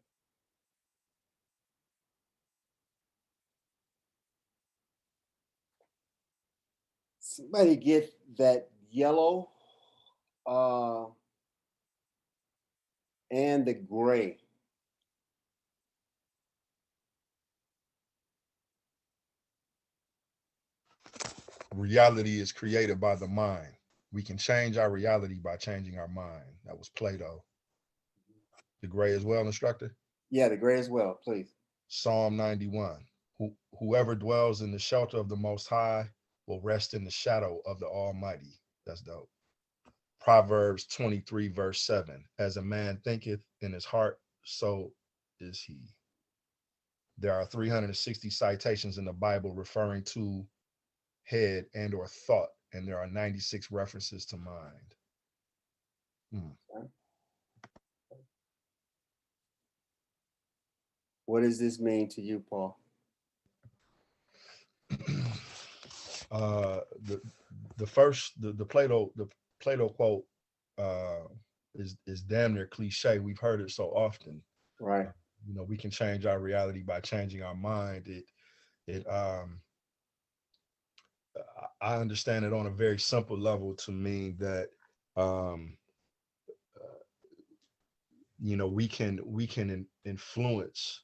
Somebody get that yellow and the gray. Reality is created by the mind. We can change our reality by changing our mind. That was Plato. The gray as well, instructor? Yeah, the gray as well, please. Psalm 91. Whoever dwells in the shelter of the Most High will rest in the shadow of the Almighty. That's dope. Proverbs 23, verse 7. As a man thinketh in his heart, so is he. There are 360 citations in the Bible referring to head and or thought, and there are 96 references to mind. What does this mean to you, Paul? The Plato quote is damn near cliche. We've heard it so often. Right. We can change our reality by changing our mind. I understand it on a very simple level to mean that we can influence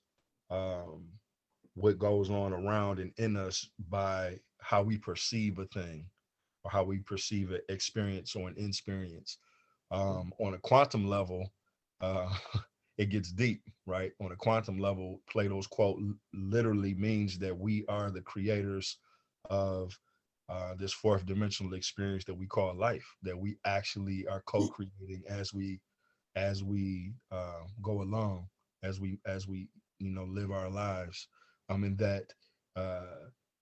what goes on around and in us by how we perceive a thing or how we perceive an experience or an inexperience. On a quantum level, it gets deep, right? On a quantum level, Plato's quote literally means that we are the creators of this fourth dimensional experience that we call life, that we actually are co-creating as we go along, as we live our lives. And that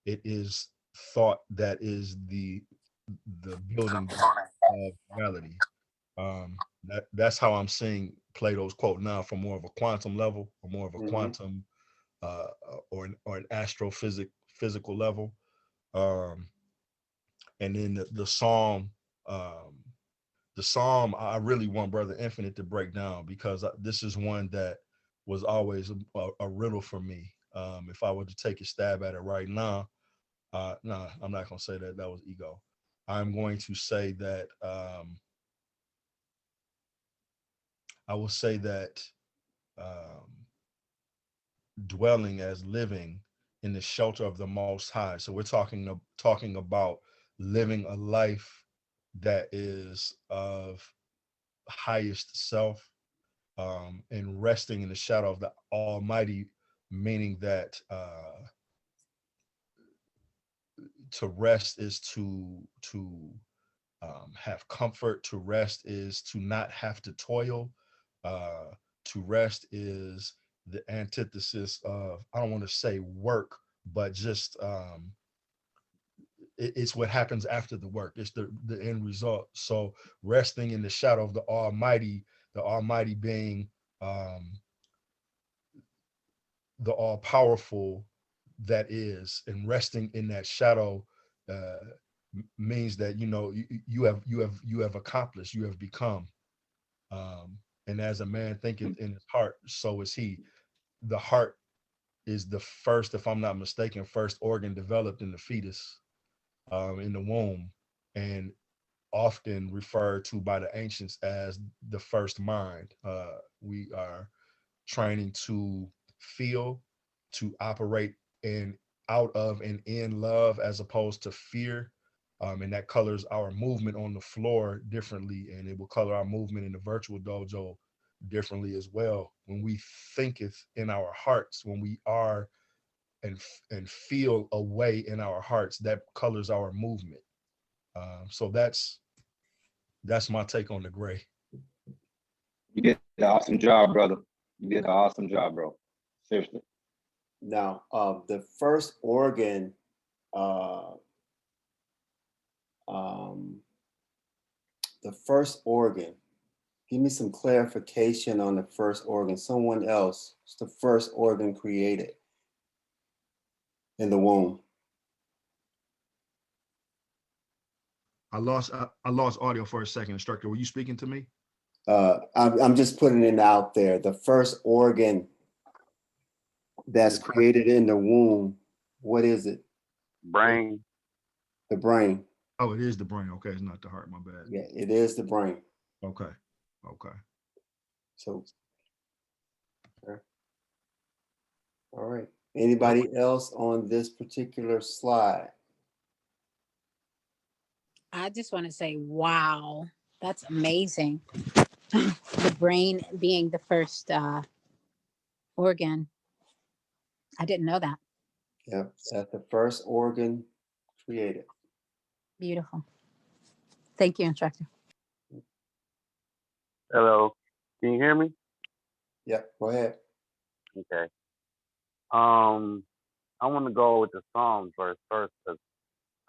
it is thought that is the building of reality. That's how I'm seeing Plato's quote now, from more of a quantum level, or more of a quantum or an astrophysical level. And then the psalm, I really want Brother Infinite to break down, because this is one that was always a riddle for me. If I were to take a stab at it right now, no, I'm not going to say that. That was ego. I'm going to say that I will say that dwelling as living in the shelter of the Most High. So we're talking about living a life that is of highest self, and resting in the shadow of the Almighty meaning that to rest is to have comfort. To rest is to not have to toil. To rest is the antithesis of, I don't want to say work, but just it's what happens after the work. It's the end result. So resting in the shadow of the Almighty being the all powerful that is, and resting in that shadow means that, you know, you have accomplished, you have become. And as a man thinketh in his heart, so is he. The heart is the first, if I'm not mistaken, first organ developed in the fetus, in the womb, and often referred to by the ancients as the first mind. We are training to feel, to operate in, out of, and in love, as opposed to fear. And that colors our movement on the floor differently, and it will color our movement in the virtual dojo differently as well. When we thinketh in our hearts, when we are and feel a way in our hearts, that colors our movement. So that's my take on the gray. You did an awesome job, brother. You did an awesome job, bro. Seriously. Now, the first organ, give me some clarification on the first organ. Someone else, it's the first organ created in the womb. I lost audio for a second, instructor. Were you speaking to me? I'm just putting it out there. The first organ that's created in the womb, what is it? Brain. The brain. Oh, it is the brain. Okay, it's not the heart. My bad. Yeah, it is the brain. Okay. So, okay. All right. Anybody else on this particular slide? I just want to say, wow, that's amazing. The brain being the first organ. I didn't know that. Yep, that's the first organ created. Beautiful. Thank you, instructor. Hello, can you hear me? Yep, go ahead. Okay. I want to go with the Psalms verse first because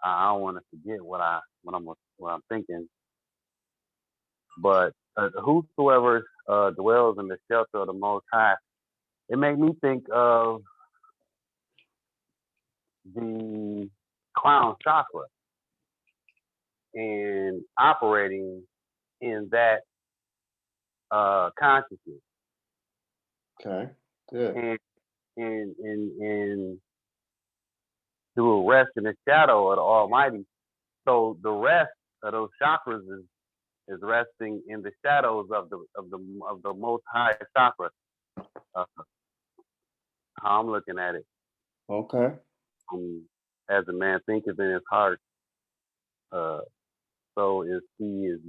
I don't want to forget what I'm thinking. But whosoever dwells in the shelter of the Most High, it made me think of the crown chakra and operating in that consciousness. Okay, good. And to rest in the shadow of the Almighty. So the rest of those chakras is resting in the shadows of the Most High chakra. How I'm looking at it. Okay. As a man thinketh in his heart, so is he. Is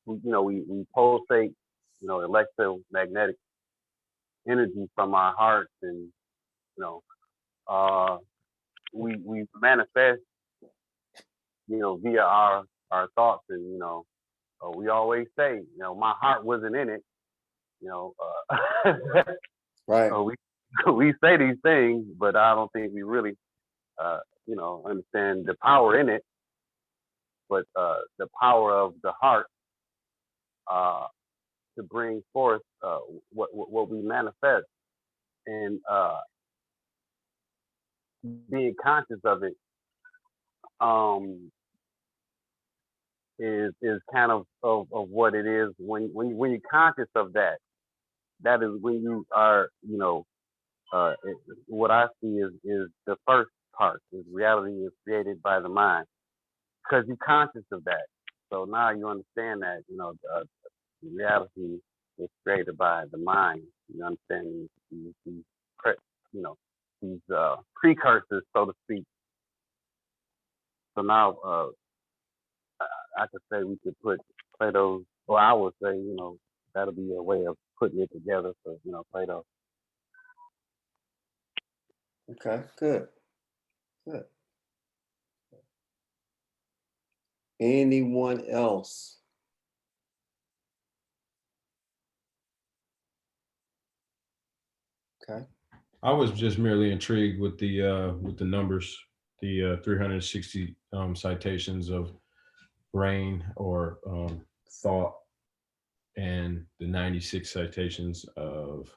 we pulsate, electromagnetic energy from our hearts, and we manifest, via our thoughts, and we always say, my heart wasn't in it, right. We say these things, but I don't think we really understand the power in it. But the power of the heart to bring forth what we manifest, and being conscious of it is kind of what it is. When you're conscious of that, that is when you are, what I see is the first part, is reality is created by the mind, because you're conscious of that. So now you understand that, reality is created by the mind. You understand these precursors, so to speak. So now I could say we could put Plato's, or I would say, that'll be a way of putting it together for, Plato. Okay, good. Good. Anyone else? Okay. I was just merely intrigued with the numbers, the 360 citations of brain or thought, and the 96 citations of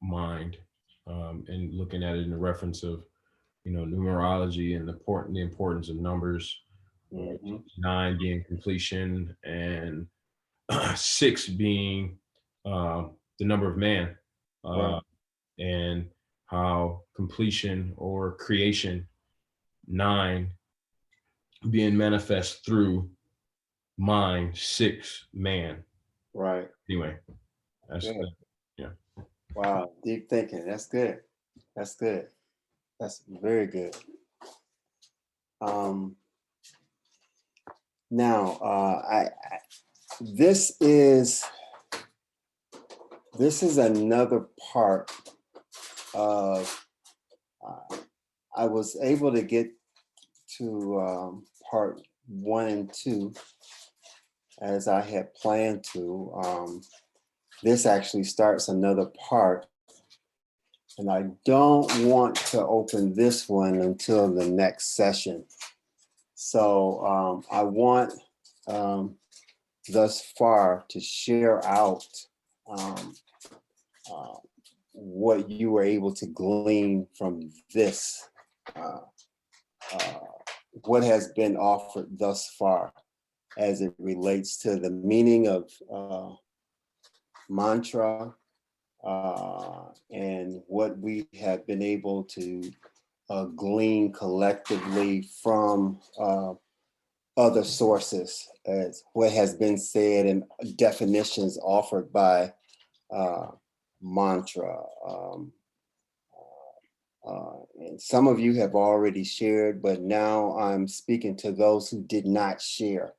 mind, and looking at it in the reference of numerology and the importance of numbers. 9 being completion, and 6 being the number of man, Right. and how completion or creation, 9 being manifest through mind, 6 man. Right. Anyway, that's Good. yeah. Wow, deep thinking. That's good. That's good. That's very good. Now, this is another part of. I was able to get to part 1 and 2 as I had planned to. This actually starts another part, and I don't want to open this one until the next session. So I want thus far to share out what you were able to glean from this, what has been offered thus far as it relates to the meaning of mantra, and what we have been able to glean collectively from other sources, as what has been said and definitions offered by mantra. And some of you have already shared, but now I'm speaking to those who did not share.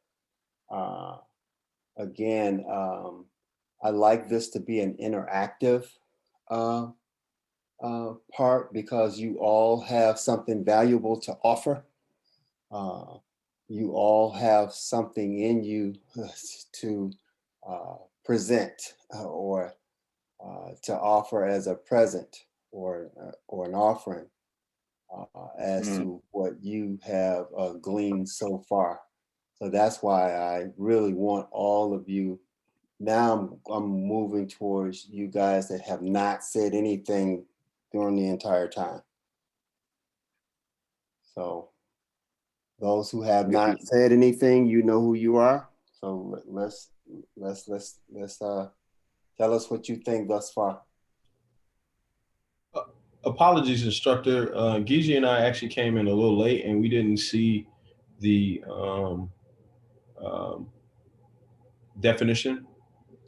Again, I like this to be an interactive part, because you all have something valuable to offer. You all have something in you to present, or to offer as a present, or an offering, as to what you have gleaned so far. So that's why I really want all of you. Now I'm moving towards you guys that have not said anything during the entire time. So those who have not said anything, you know who you are. So let's tell us what you think thus far. Apologies, instructor. Gigi and I actually came in a little late, and we didn't see the definition.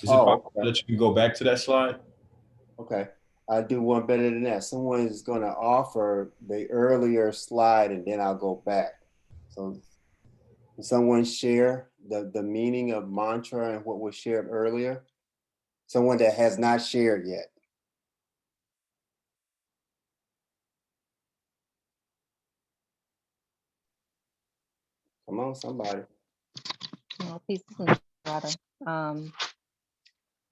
Is it possible that you can go back to that slide? Okay, I'll do one better than that. Someone is going to offer the earlier slide, and then I'll go back. So can someone share the meaning of mantra and what was shared earlier? Someone that has not shared yet. Come on, somebody. Peace and Radha.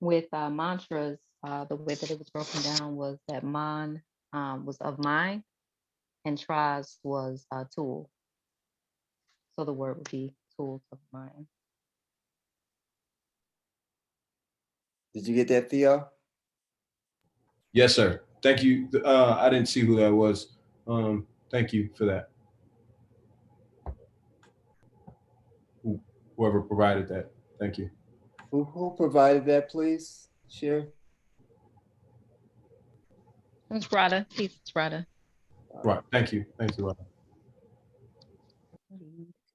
With mantras, the way that it was broken down was that man was of mind, and tries was a tool. So the word would be tools of mind. Did you get that, Theo? Yes, sir. Thank you. I didn't see who that was. Thank you for that. Whoever provided that. Thank you. Who provided that, please? Share. It's Radha. Peace, it's Radha. Right. Thank you. Thank you, Radha.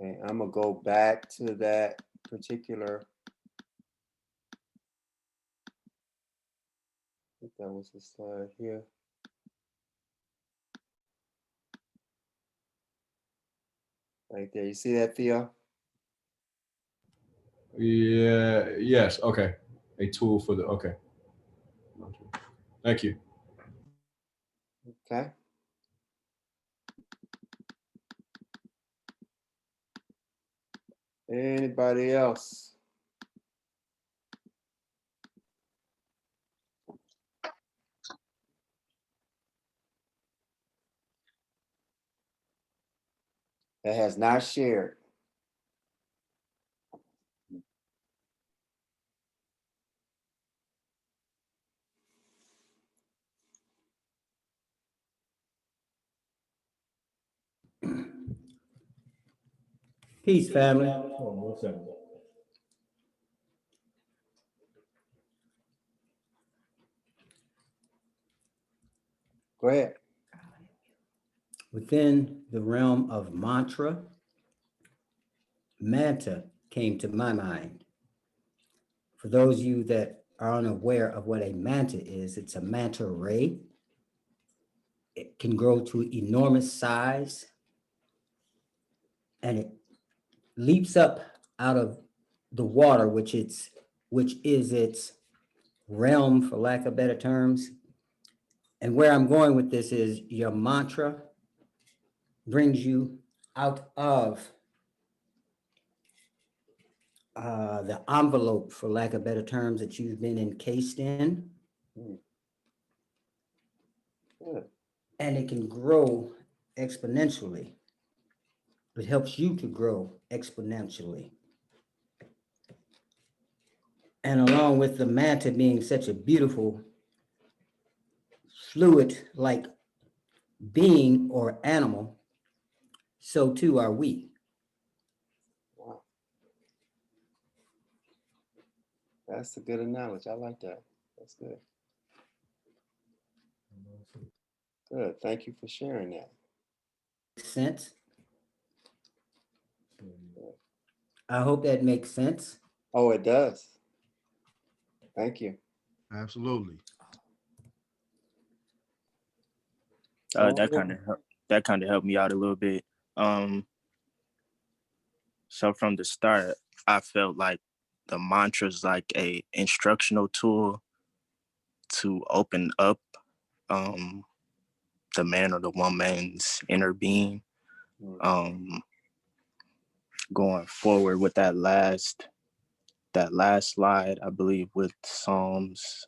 Okay, I'm gonna go back to that particular. I think that was the slide here. Right there. You see that, Theo? Yeah. Yes. Okay. a tool for the, okay. Thank you. Okay. Anybody else? That has not shared. Peace, family. Go ahead. Within the realm of mantra, manta came to my mind. For those of you that are unaware of what a manta is, it's a manta ray. It can grow to enormous size, and it leaps up out of the water, which is its realm, for lack of better terms. And where I'm going with this is your mantra brings you out of the envelope, for lack of better terms, that you've been encased in. Good. And it can grow exponentially. It helps you to grow exponentially. And along with the manta being such a beautiful fluid-like being or animal, so too are we. Wow. That's a good analogy. I like that. That's good. Good. Thank you for sharing that. Sense? I hope that makes sense. Oh, it does. Thank you. Absolutely. That kind of helped me out a little bit. So from the start, I felt like the mantra is like a instructional tool to open up the man or the woman's inner being. Going forward with that last slide, I believe with Psalms,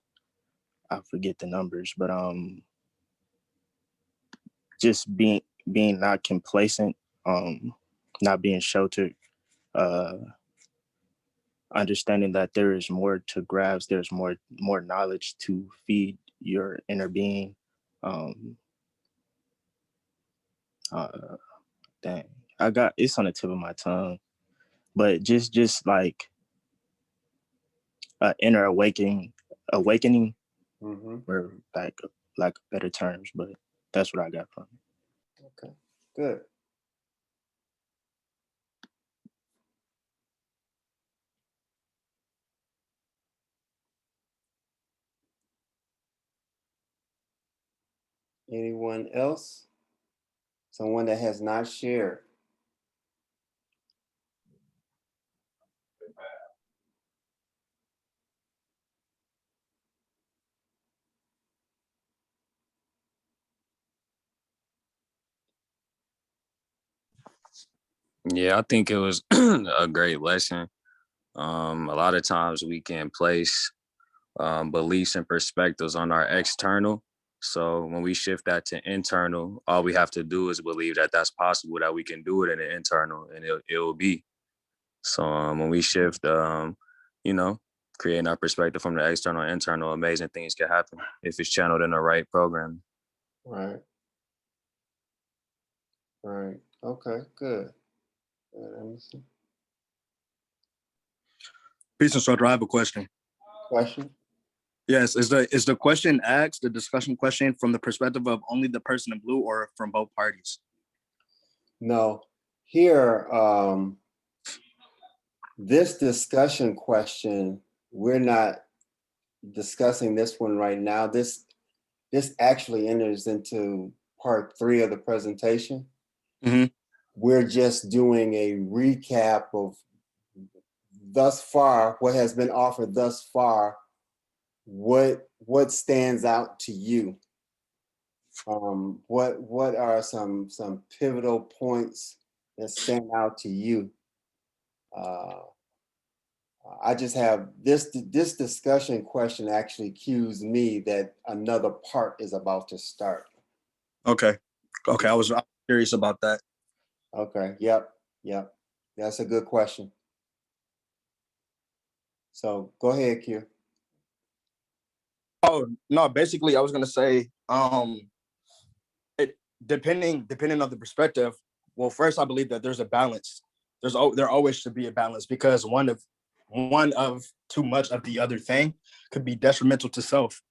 I forget the numbers, but just being not complacent, not being sheltered, understanding that there is more to grasp, there's more knowledge to feed your inner being. Dang, it's on the tip of my tongue, but just like inner awakening, or like better terms, but that's what I got from it. Okay, good. Anyone else? Someone that has not shared? Yeah, I think it was a great lesson. A lot of times we can place beliefs and perspectives on our external. So when we shift that to internal, all we have to do is believe that that's possible, that we can do it in the internal, and it will be. So when we shift, creating our perspective from the external and internal, amazing things can happen if it's channeled in the right program. Right. Right. Okay, good. Peace, instructor. I have a question. Question? Yes, is the question asked, the discussion question, from the perspective of only the person in blue or from both parties? No. Here, this discussion question, we're not discussing this one right now. This actually enters into part 3 of the presentation. Mm-hmm. We're just doing a recap of thus far, what has been offered thus far, what stands out to you? What are some pivotal points that stand out to you? I just have this discussion question actually cues me that another part is about to start. Okay. I was curious about that. Okay. Yep. That's a good question. So go ahead, Q. Oh no, basically I was gonna say, it depending on the perspective. Well, first I believe that there's a balance. There always should be a balance, because one of too much of the other thing could be detrimental to self.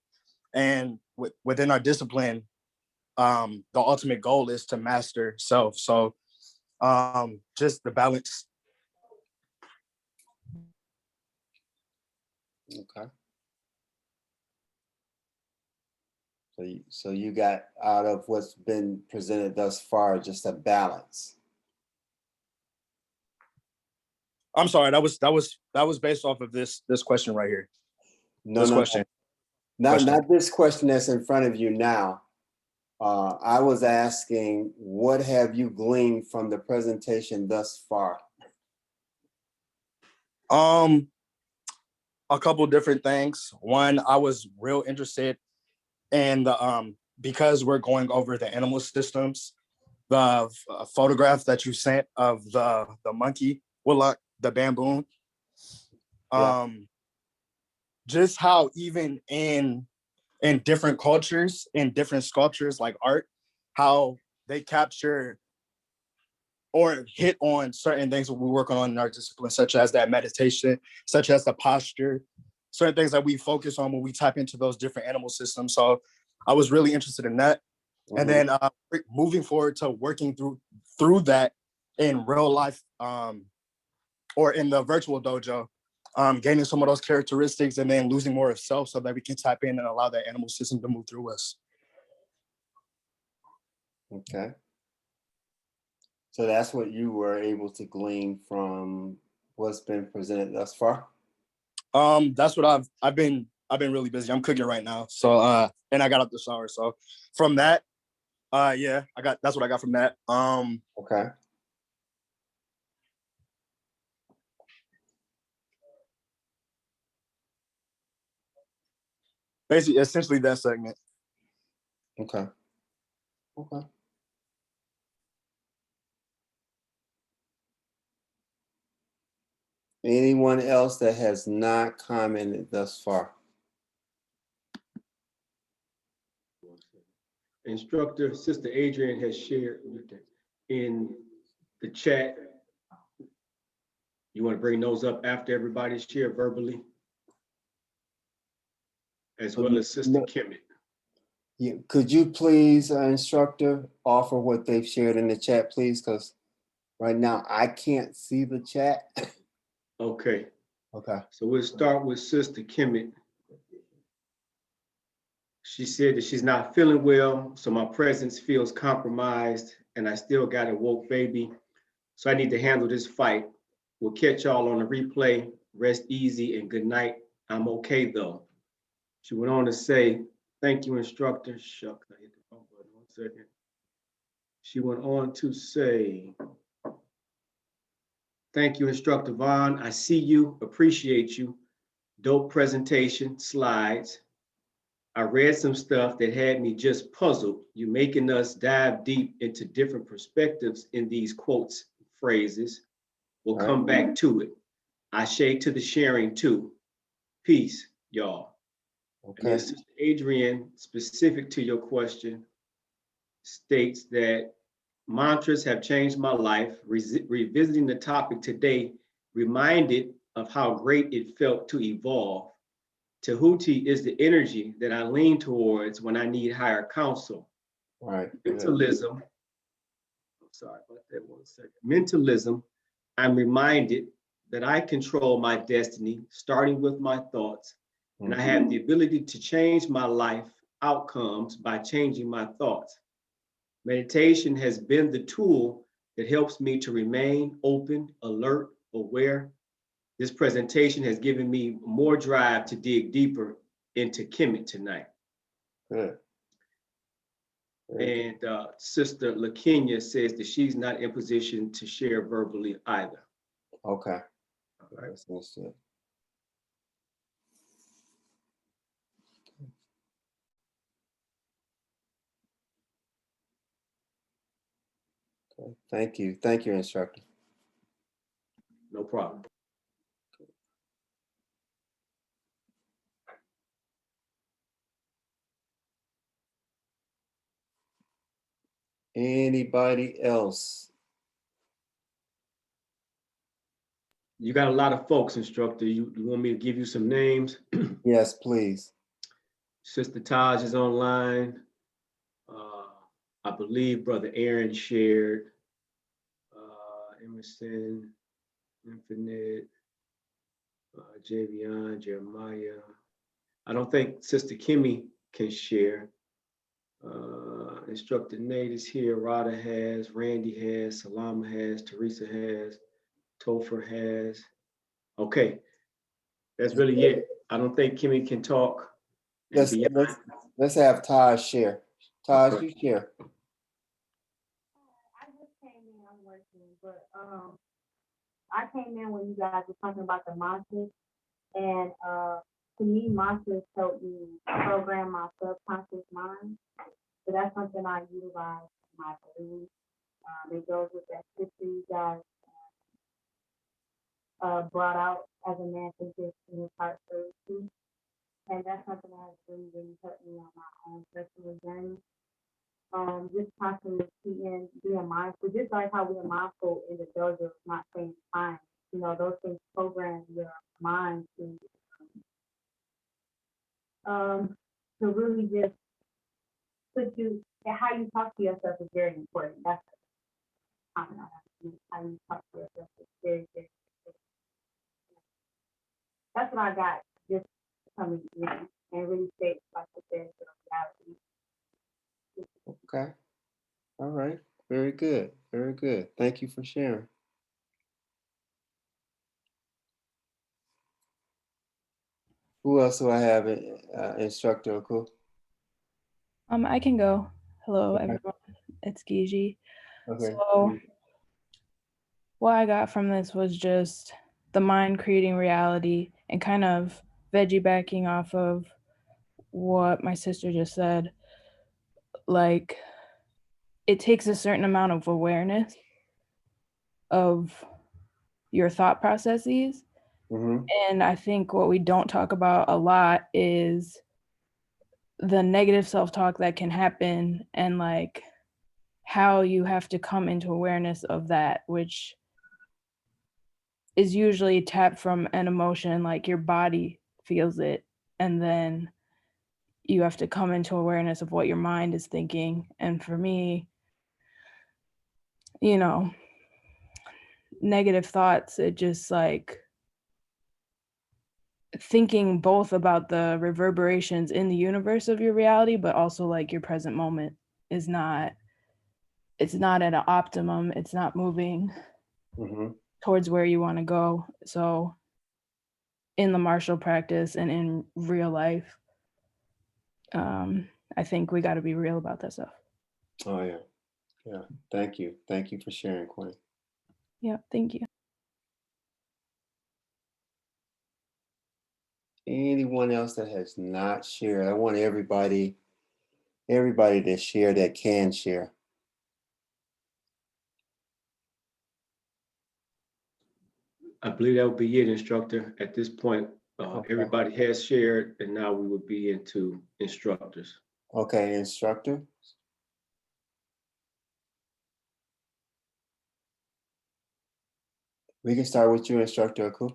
And within our discipline, the ultimate goal is to master self. So just the balance. Okay. So you got, out of what's been presented thus far, just a balance. I'm sorry, that was based off of this question right here. No, question. Not this question that's in front of you now. I was asking, what have you gleaned from the presentation thus far? A couple different things. One, I was real interested in the because we're going over the animal systems, the photograph that you sent of the monkey woodlock, the bamboo. Just how even in different cultures, in different sculptures like art, how they capture or hit on certain things that we work on in our discipline, such as that meditation, such as the posture, certain things that we focus on when we tap into those different animal systems. So I was really interested in that. Mm-hmm. And then moving forward to working through that in real life, or in the virtual dojo, gaining some of those characteristics and then losing more of self so that we can tap in and allow that animal system to move through us. Okay. So that's what you were able to glean from what's been presented thus far? That's what I've been really busy. I'm cooking right now. So and I got out the shower. So from that, yeah, that's what I got from that. Okay. Basically, essentially that segment. Okay. Anyone else that has not commented thus far? Instructor, Sister Adrian has shared in the chat. You want to bring those up after everybody's shared verbally? As well as Sister Kemet. Yeah, could you please, instructor, offer what they've shared in the chat, please? Because right now I can't see the chat. Okay. Okay. So we'll start with Sister Kemet. She said that she's not feeling well, so my presence feels compromised, and I still got a woke baby. So I need to handle this fight. We'll catch y'all on the replay. Rest easy and good night. I'm okay though. She went on to say, thank you, instructor. Shucks, I hit the wrong button. 1 second. She went on to say, thank you, Instructor Vaughn. I see you, appreciate you. Dope presentation, slides. I read some stuff that had me just puzzled. You making us dive deep into different perspectives in these quotes, phrases. We'll come back to it. I shade to the sharing too. Peace, y'all. Okay. And then Sister Adrian, specific to your question, states that mantras have changed my life. Revisiting the topic today, reminded of how great it felt to evolve. Tahuti is the energy that I lean towards when I need higher counsel. Right. Mentalism, I'm sorry about that 1 second. Mentalism, I'm reminded that I control my destiny, starting with my thoughts, and I have the ability to change my life outcomes by changing my thoughts. Meditation has been the tool that helps me to remain open, alert, aware, This presentation has given me more drive to dig deeper into Kemet tonight. Good. And Sister LaKenya says that she's not in position to share verbally either. Okay. All right. That's understood. Okay. Thank you. Thank you, instructor. No problem. Anybody else? You got a lot of folks, instructor. You want me to give you some names? Yes, please. Sister Taj is online. I believe Brother Aaron shared. Emerson, Infinite, Javion, Jeremiah. I don't think Sister Kimmy can share. Instructor Nate is here. Rada has, Randy has, Salama has, Teresa has, Topher has. Okay, that's really it. I don't think Kimmy can talk. Let's have Taj share. Taj, Okay. you share. I just came in, I'm working, but I came in when you guys were talking about the mantras, and to me, mantras help me program my subconscious mind. So that's something I utilize in my belief. It goes with that scripture you guys brought out, as a man thinketh in his heart so is he. And that's something that has really, really helped me on my own personal journey. Just constantly being mindful, just like how we're mindful in the dojo, not saying time. You know, those things program your mind to really just put you, how you talk to yourself is very important. That's how you talk to yourself is very, very important. That's what I got just coming in and really say, like I said, reality. Okay. All right. Very good. Very good. Thank you for sharing. Who else do I have? Instructor Oku? I can go. Hello, Okay. everyone. It's Gigi. Okay. So what I got from this was just the mind creating reality and kind of veggie backing off of what my sister just said. Like, it takes a certain amount of awareness of your thought processes. Mm-hmm. And I think what we don't talk about a lot is the negative self-talk that can happen, and like how you have to come into awareness of that, which is usually tapped from an emotion, like your body feels it, and then you have to come into awareness of what your mind is thinking. And for me, you know, negative thoughts, it just like thinking both about the reverberations in the universe of your reality, but also like your present moment is not, it's not at an optimum, it's not moving towards where you want to go. So in the martial practice and in real life, I think we got to be real about that stuff. Oh, yeah. Yeah. Thank you. Thank you for sharing, Quinn. Yeah, thank you. Anyone else that has not shared? I want everybody to share that can share. I believe that would be it, instructor. At this point, everybody has shared, and now we would be into instructors. Okay, instructor. We can start with you, Instructor Oku.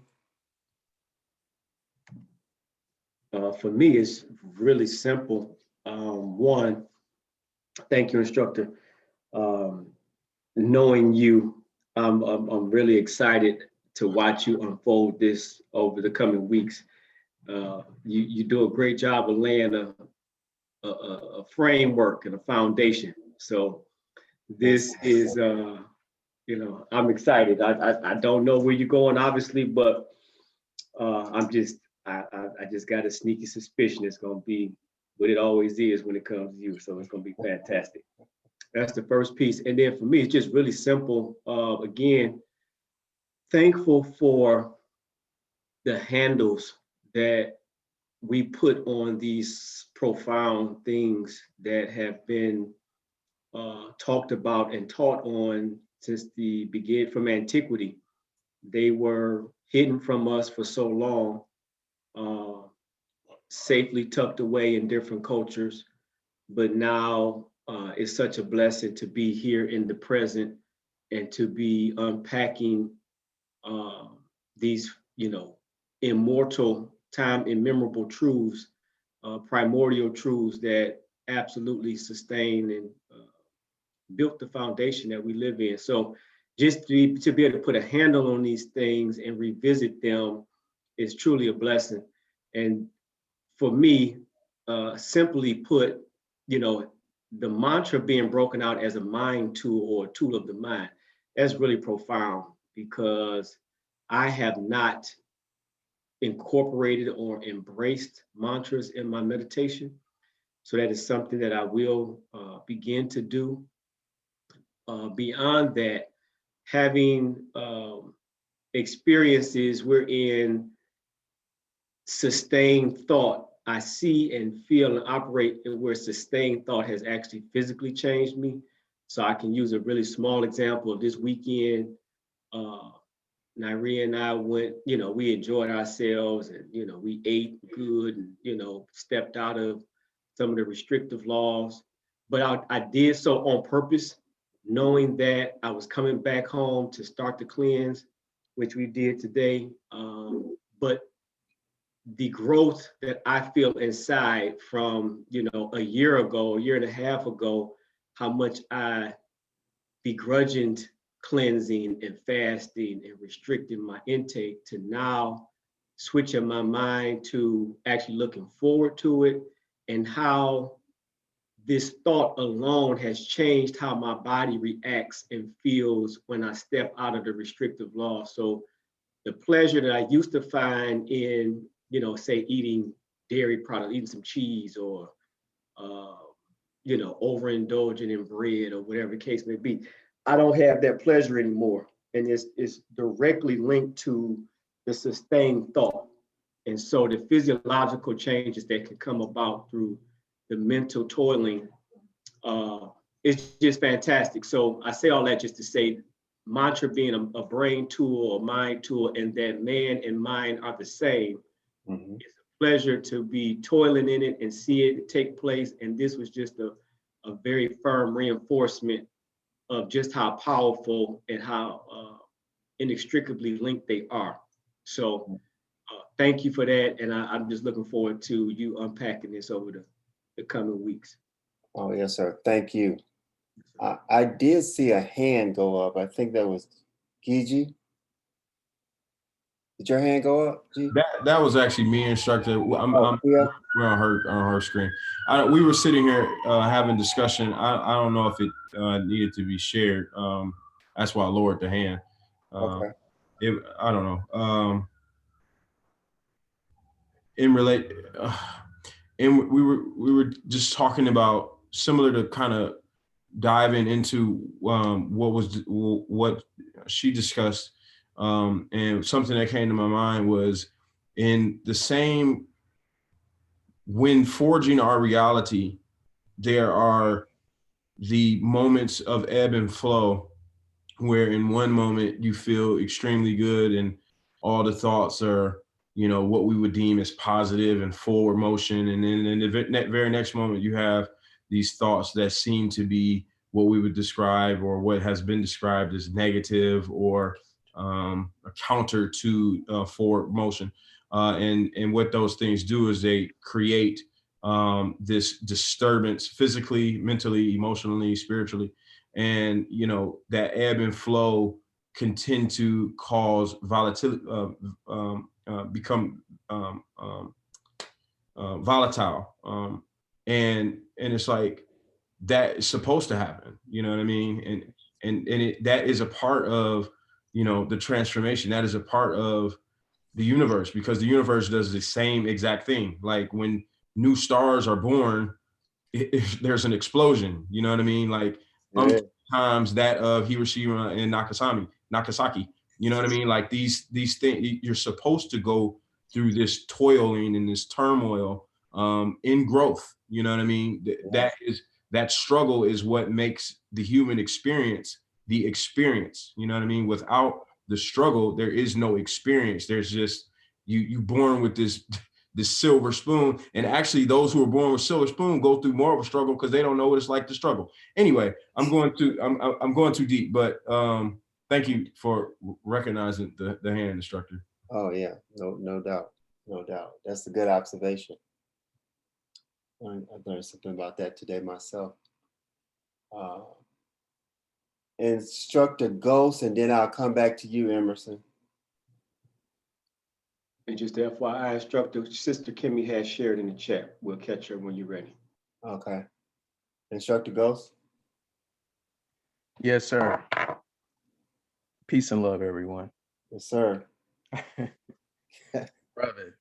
For me, it's really simple. One, thank you, instructor. Knowing you, I'm really excited to watch you unfold this over the coming weeks. You do a great job of laying a framework and a foundation. So this is, I'm excited. I don't know where you're going, obviously, but I just got a sneaky suspicion it's going to be what it always is when it comes to you. So it's going to be fantastic. That's the first piece. And then for me, it's just really simple. Again, thankful for the handles that we put on these profound things that have been talked about and taught on since the beginning, from antiquity. They were hidden from us for so long, safely tucked away in different cultures. But now it's such a blessing to be here in the present and to be unpacking these, immortal, time immemorable truths, primordial truths that absolutely sustain and built the foundation that we live in. So just to be able to put a handle on these things and revisit them is truly a blessing. And for me, simply put, the mantra being broken out as a mind tool or a tool of the mind, that's really profound, because I have not incorporated or embraced mantras in my meditation. So that is something that I will begin to do. Beyond that, having experiences wherein sustained thought, I see and feel and operate where sustained thought has actually physically changed me. So I can use a really small example of this weekend. Nairi and I went, we enjoyed ourselves, and, we ate good and, stepped out of some of the restrictive laws. But I did so on purpose, knowing that I was coming back home to start the cleanse, which we did today. But the growth that I feel inside from, a year ago, a year and a half ago, how much I begrudged cleansing and fasting and restricting my intake, to now switching my mind to actually looking forward to it, and how this thought alone has changed how my body reacts and feels when I step out of the restrictive law. So the pleasure that I used to find in, say, eating dairy products, eating some cheese, or, overindulging in bread or whatever the case may be, I don't have that pleasure anymore. And it's directly linked to the sustained thought. And so the physiological changes that can come about through the mental toiling, it's just fantastic. So I say all that just to say, mantra being a brain tool or mind tool, and that man and mind are the same. Mm-hmm. It's a pleasure to be toiling in it and see it take place. And this was just a very firm reinforcement of just how powerful and how inextricably linked they are. So thank you for that. And I'm just looking forward to you unpacking this over the coming weeks. Oh, yes, sir. Thank you. I did see a hand go up. I think that was Gigi. Did your hand go up, G? That was actually me, instructor. We're on her screen. We were sitting here having discussion. I don't know if it needed to be shared. That's why I lowered the hand. Okay. I don't know. And we were just talking about, similar to kind of diving into what she discussed. And something that came to my mind was, in the same, when forging our reality, there are the moments of ebb and flow, where in one moment you feel extremely good and all the thoughts are, what we would deem as positive and forward motion. And then in the very next moment, you have these thoughts that seem to be what we would describe, or what has been described as negative, or a counter to forward motion. And what those things do is they create this disturbance physically, mentally, emotionally, spiritually. And, that ebb and flow can tend to cause volatility, become volatile. And it's like, that is supposed to happen, you know what I mean? And that is a part of, the transformation. That is a part of, the universe, because the universe does the same exact thing. Like when new stars are born, there's an explosion, you know what I mean? Like times that of Hiroshima and Nagasaki, you know what I mean? Like these things, you're supposed to go through this toiling and this turmoil in growth, you know what I mean? That struggle is what makes the human experience the experience, you know what I mean? Without the struggle, there is no experience. There's just you born with this silver spoon, and actually those who are born with silver spoon go through more of a struggle because they don't know what it's like to struggle. Anyway, I'm going too deep, but thank you for recognizing the hand, instructor. Oh yeah, no doubt, no doubt. That's a good observation. I learned something about that today myself. Instructor Ghost, and then I'll come back to you, Emerson. And just FYI, instructor, Sister Kimmy has shared in the chat. We'll catch her when you're ready. Okay. Instructor Ghost? Yes, sir. Peace and love, everyone. Yes, sir. Brother,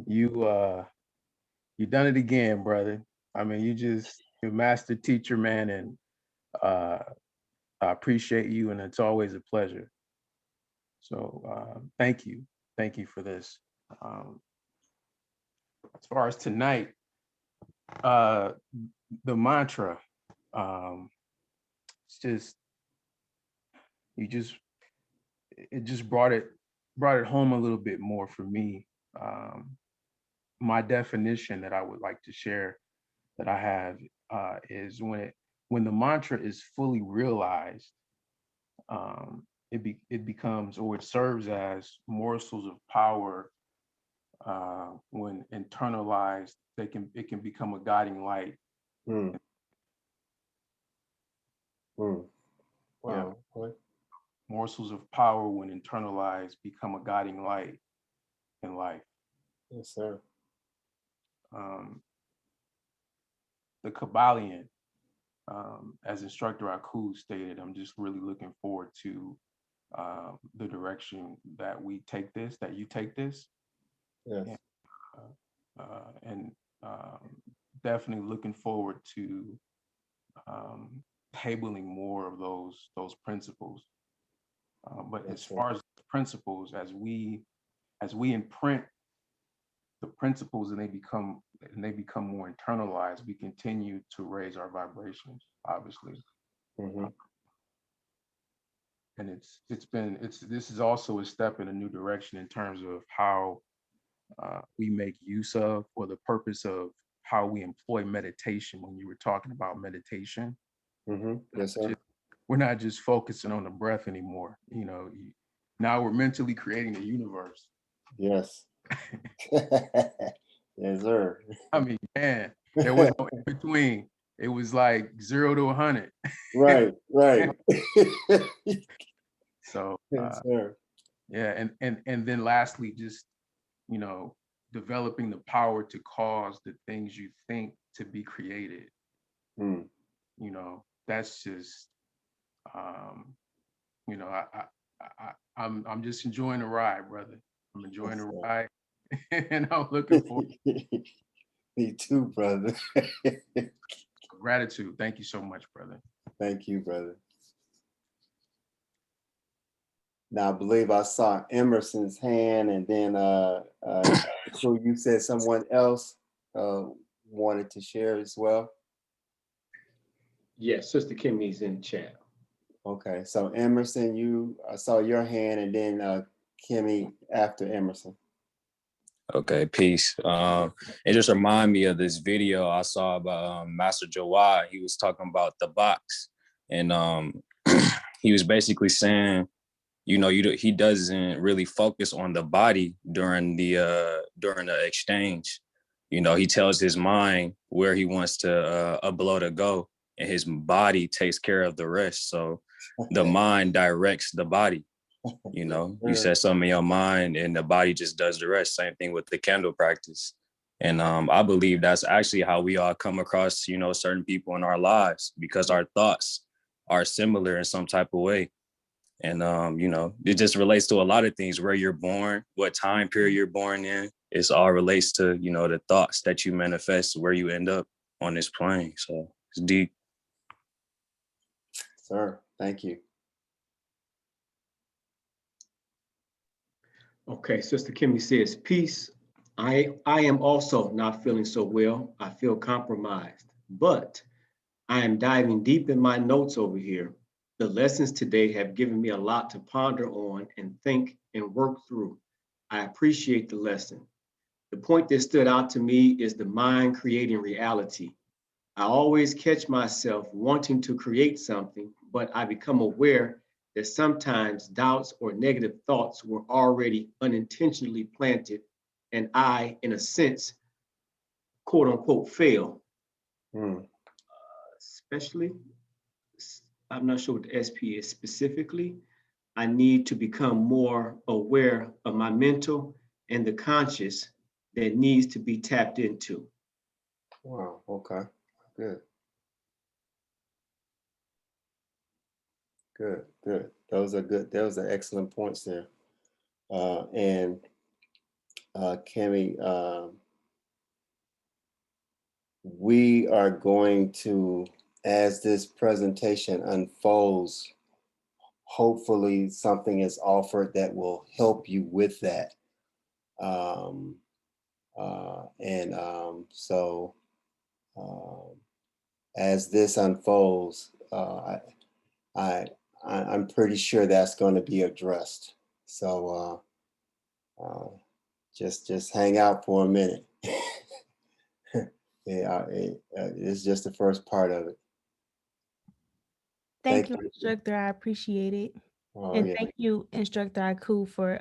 you done it again, brother. I mean, you're master teacher, man, and I appreciate you, and it's always a pleasure. So thank you. Thank you for this. As far as tonight, the mantra, it's just, it just brought it home a little bit more for me. My definition that I would like to share that I have is when the mantra is fully realized, it becomes, or it serves as morsels of power. When internalized, it can become a guiding light. Wow. Yeah. Morsels of power, when internalized, become a guiding light in life. Yes, sir. The Kabbalion, as instructor Aku stated, I'm just really looking forward to the direction that you take this. Yes. And definitely looking forward to tabling more of those principles. But as far as principles, as we imprint the principles and they become more internalized, we continue to raise our vibrations, obviously. And this is also a step in a new direction in terms of how we make use of, or the purpose of how we employ meditation. When you were talking about meditation, yes, sir. We're not just focusing on the breath anymore. You know, now we're mentally creating a universe. Yes. Yes, sir. I mean, man, there was no in between. It was like 0 to 100. Right. So, yes, sir. yeah, and then lastly, just, you know, developing the power to cause the things you think to be created. You know, that's just, you know, I'm just enjoying the ride, brother. I'm enjoying the ride, and I'm looking forward. Me too, brother. Gratitude. Thank you so much, brother. Thank you, brother. Now, I believe I saw Emerson's hand, and then so you said someone else wanted to share as well. Yes, Sister Kimmy's in chat. Okay, so Emerson, I saw your hand, and then Kimmy after Emerson. Okay, peace. It just reminded me of this video I saw about Master Jawad. He was talking about the box, and he was basically saying, you know, he doesn't really focus on the body during the exchange. You know, he tells his mind where he wants to upload to go, and his body takes care of the rest. So the mind directs the body. You know, you set something in your mind and the body just does the rest. Same thing with the candle practice. And I believe that's actually how we all come across, you know, certain people in our lives, because our thoughts are similar in some type of way. And, you know, it just relates to a lot of things, where you're born, what time period you're born in. It's all relates to, you know, the thoughts that you manifest, where you end up on this plane. So it's deep. Sir, thank you. Okay, Sister Kimmy says, peace. I am also not feeling so well. I feel compromised, but I am diving deep in my notes over here. The lessons today have given me a lot to ponder on and think and work through. I appreciate the lesson. The point that stood out to me is the mind creating reality. I always catch myself wanting to create something, but I become aware that sometimes doubts or negative thoughts were already unintentionally planted, and I, in a sense, quote unquote, fail. Especially, I'm not sure what the SP is specifically. I need to become more aware of my mental and the conscious that needs to be tapped into. Wow, okay, good. Good, good. Those are good. Those are excellent points there. And Kimmy, we are going to, as this presentation unfolds, hopefully something is offered that will help you with that. As this unfolds, I'm pretty sure that's going to be addressed. So just hang out for a minute. Yeah, it's just the first part of it. Thank you, instructor. I appreciate it. And Yeah. thank you, instructor Aku, for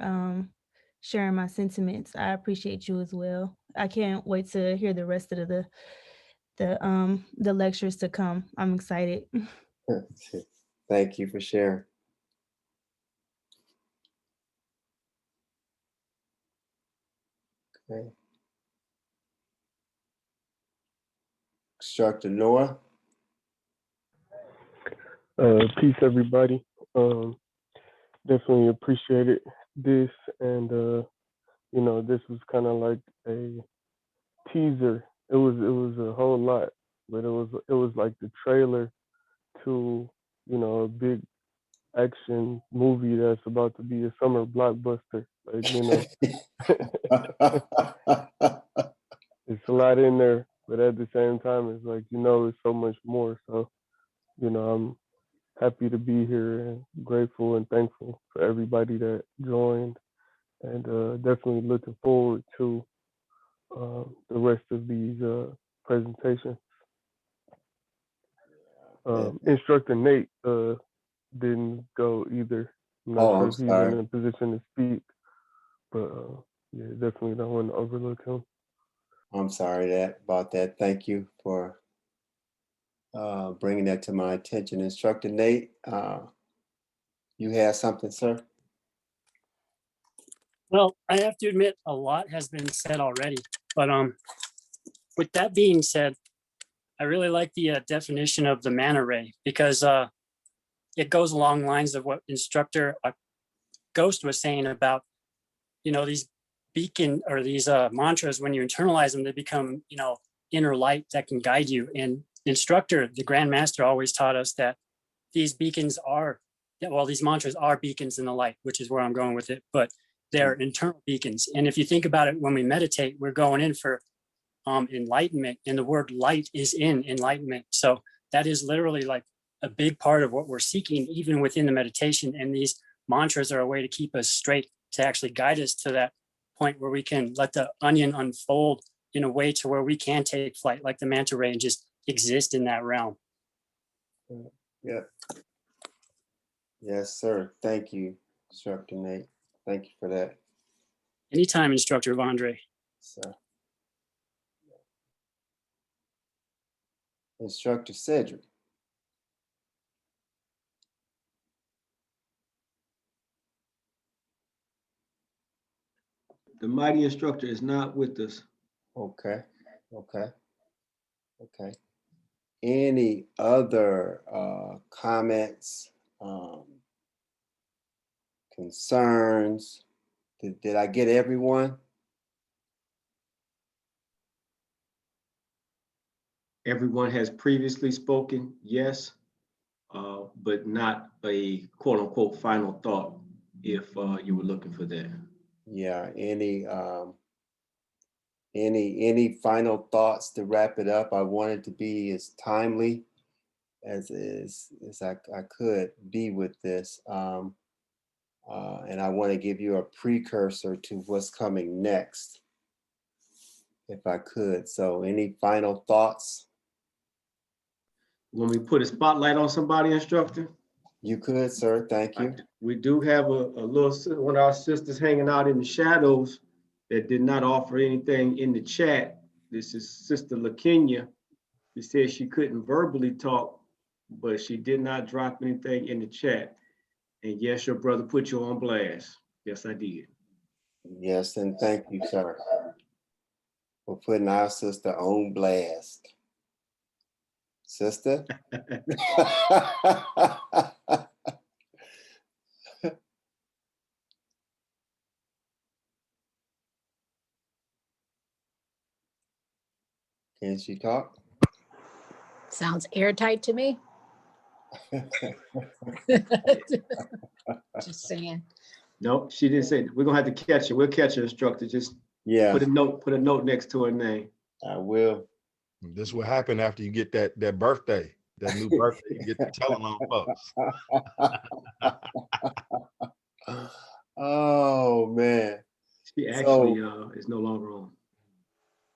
sharing my sentiments. I appreciate you as well. I can't wait to hear the rest of the lectures to come. I'm excited. Thank you for sharing. Okay. Instructor Noah. Peace, everybody. Definitely appreciated this, and you know, this was kind of like a teaser. It was a whole lot, but it was like the trailer to, you know, a big action movie that's about to be a summer blockbuster. Like, you know, it's a lot in there, but at the same time, it's like, you know, it's so much more. So, you know, I'm happy to be here and grateful and thankful for everybody that joined, and definitely looking forward to the rest of these presentations. Instructor Nate didn't go either. I'm not sure if he's in a position to speak, but yeah, definitely don't want to overlook him. I'm sorry about that. Thank you for bringing that to my attention. Instructor Nate, you have something, sir? Well, I have to admit a lot has been said already, but with that being said, I really like the definition of the manta ray, because it goes along lines of what instructor Ghost was saying about, you know, these beacon or these mantras, when you internalize them, they become, you know, inner light that can guide you. And instructor, the Grand Master, always taught us that these beacons are, well, these mantras are beacons in the light, which is where I'm going with it, but they're internal beacons. And if you think about it, when we meditate, we're going in for enlightenment, and the word light is in enlightenment. So that is literally like a big part of what we're seeking, even within the meditation. And these mantras are a way to keep us straight, to actually guide us to that point where we can let the onion unfold in a way to where we can take flight like the manta ray and just exist in that realm. Yeah. Yes, sir. Thank you, Instructor Nate. Thank you for that. Anytime, Instructor Vondre. Sir. Instructor Cedric. The mighty instructor is not with us. Okay. Any other comments, concerns? Did I get everyone? Everyone has previously spoken, yes, but not a quote unquote final thought if you were looking for that. Yeah, any final thoughts to wrap it up? I wanted to be as timely as I could be with this. And I want to give you a precursor to what's coming next, if I could. So any final thoughts? When we put a spotlight on somebody, instructor? You could, sir. Thank you. We do have a little, one of our sisters hanging out in the shadows that did not offer anything in the chat. This is Sister LaKenya. She said she couldn't verbally talk, but she did not drop anything in the chat. And yes, your brother put you on blast. Yes, I did. Yes, and thank you, sir, for putting our sister on blast. Sister? Can she talk? Sounds airtight to me. Just saying. No, she didn't say that. We're gonna have to catch her. We'll catch her, instructor. Just put a note next to her name. I will. This will happen after you get that birthday, that new birthday. You get to telling on folks. Oh man. She actually is no longer on.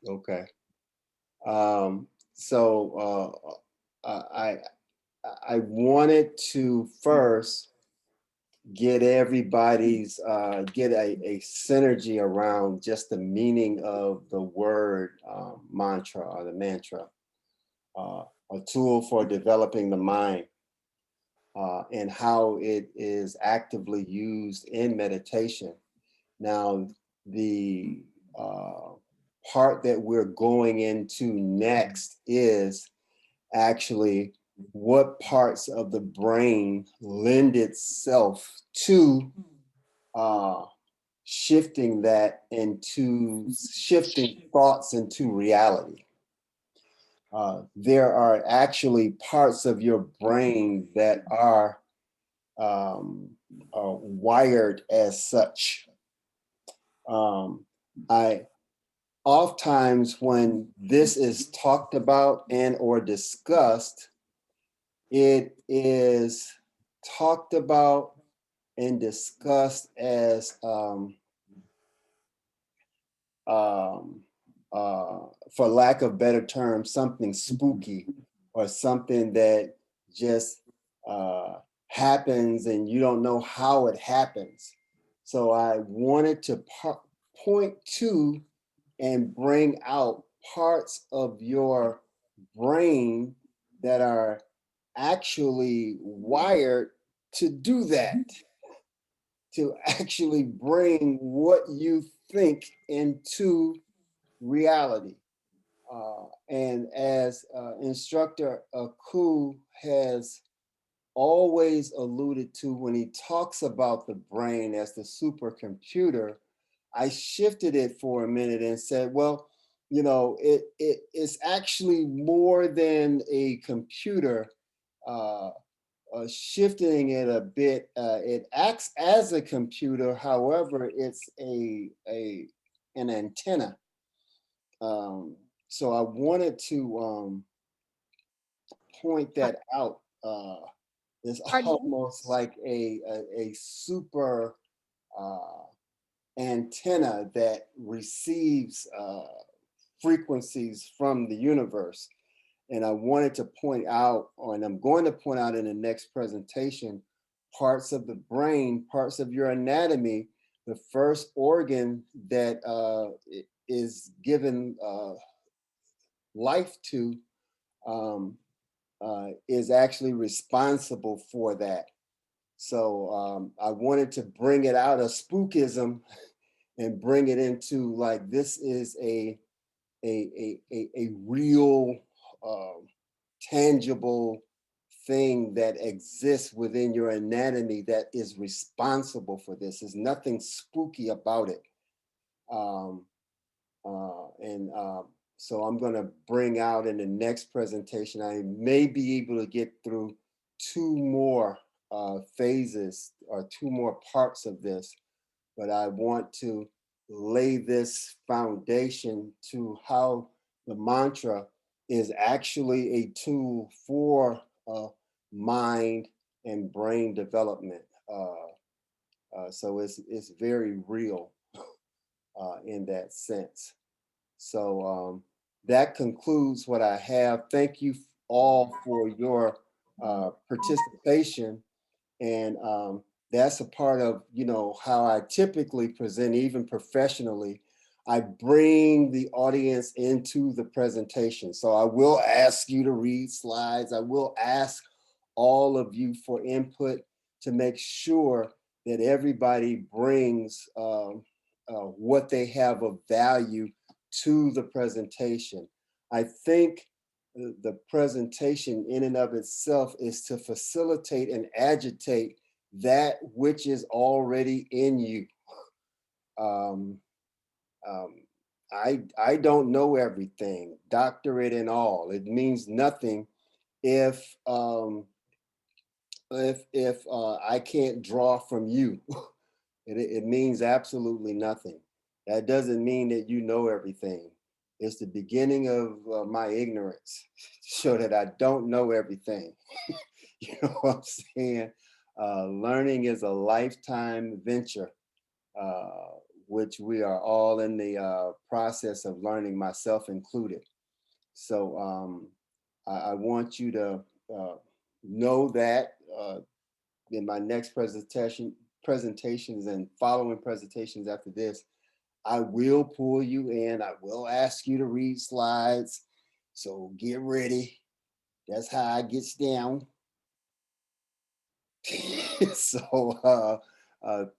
Okay. I wanted to first get everybody's get a synergy around just the meaning of the word mantra or the mantra, a tool for developing the mind, and how it is actively used in meditation. Now, the part that we're going into next is actually what parts of the brain lend itself to shifting thoughts into reality. There are actually parts of your brain that are wired as such. Oftentimes when this is talked about and or discussed, it is talked about and discussed as for lack of better term, something spooky or something that just happens and you don't know how it happens. So I wanted to point to and bring out parts of your brain that are actually wired to do that, to actually bring what you think into reality. And as instructor Aku has always alluded to when he talks about the brain as the supercomputer, I shifted it for a minute and said, well, you know, it's actually more than a computer. Shifting it a bit, it acts as a computer. However, it's an antenna. So I wanted to point that out. It's almost like a super antenna that receives frequencies from the universe. And I wanted to point out, and I'm going to point out in the next presentation, parts of the brain, parts of your anatomy. The first organ that is given life to is actually responsible for that. So I wanted to bring it out of spookism and bring it into like, this is a real tangible thing that exists within your anatomy that is responsible for this. There's nothing spooky about it. So I'm going to bring out in the next presentation, I may be able to get through 2 more phases or 2 more parts of this, but I want to lay this foundation to how the mantra is actually a tool for mind and brain development. So it's very real in that sense. So that concludes what I have. Thank you all for your participation. And that's a part of, you know, how I typically present, even professionally. I bring the audience into the presentation. So I will ask you to read slides. I will ask all of you for input to make sure that everybody brings what they have of value to the presentation. I think the presentation in and of itself is to facilitate and agitate that which is already in you. I don't know everything, doctorate and all. It means nothing if I can't draw from you. It means absolutely nothing. That doesn't mean that you know everything. It's the beginning of my ignorance, so that I don't know everything. You know what I'm saying? Learning is a lifetime venture, which we are all in the process of learning, myself included. So I want you to know that in my next presentations and following presentations after this, I will pull you in. I will ask you to read slides. So get ready. That's how I gets down. So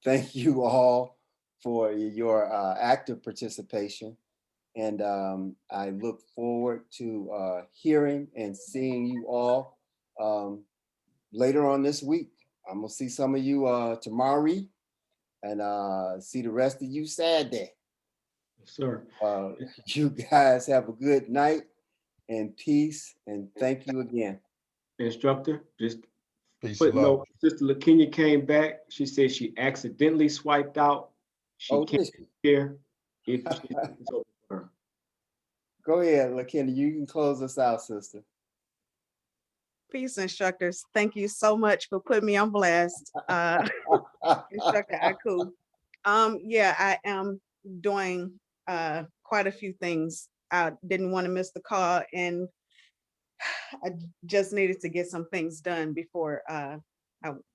thank you all for your active participation. And I look forward to hearing and seeing you all later on this week. I'm gonna see some of you tomorrow and see the rest of you Saturday. Sir. You guys have a good night and peace, and thank you again. Instructor, just Peace and footnote, love. Sister LaKenya came back. She said she accidentally swiped out. She can't hear if she's over her. Go ahead, LaKenya. You can close us out, sister. Peace, instructors. Thank you so much for putting me on blast. Instructor Aku. Yeah, I am doing quite a few things. I didn't want to miss the call, and I just needed to get some things done before I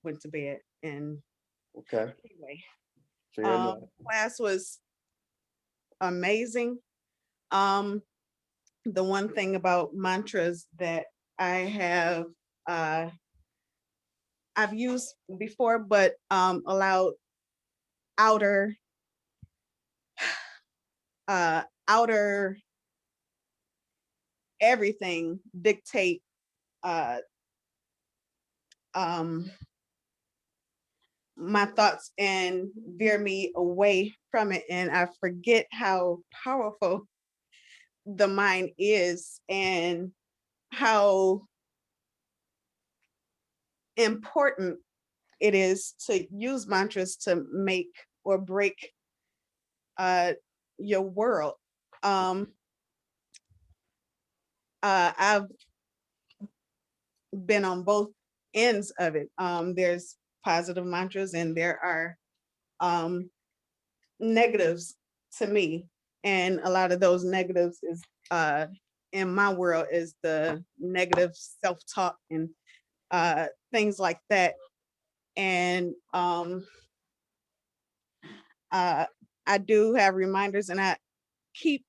went to bed. And okay, anyway, class was amazing. The one thing about mantras that I have I've used before, but allowed outer everything dictate my thoughts and veer me away from it, and I forget how powerful the mind is and how important it is to use mantras to make or break your world. I've been on both ends of it. There's positive mantras and there are negatives to me. And a lot of those negatives is in my world is the negative self-talk and things like that. And I do have reminders, and I keep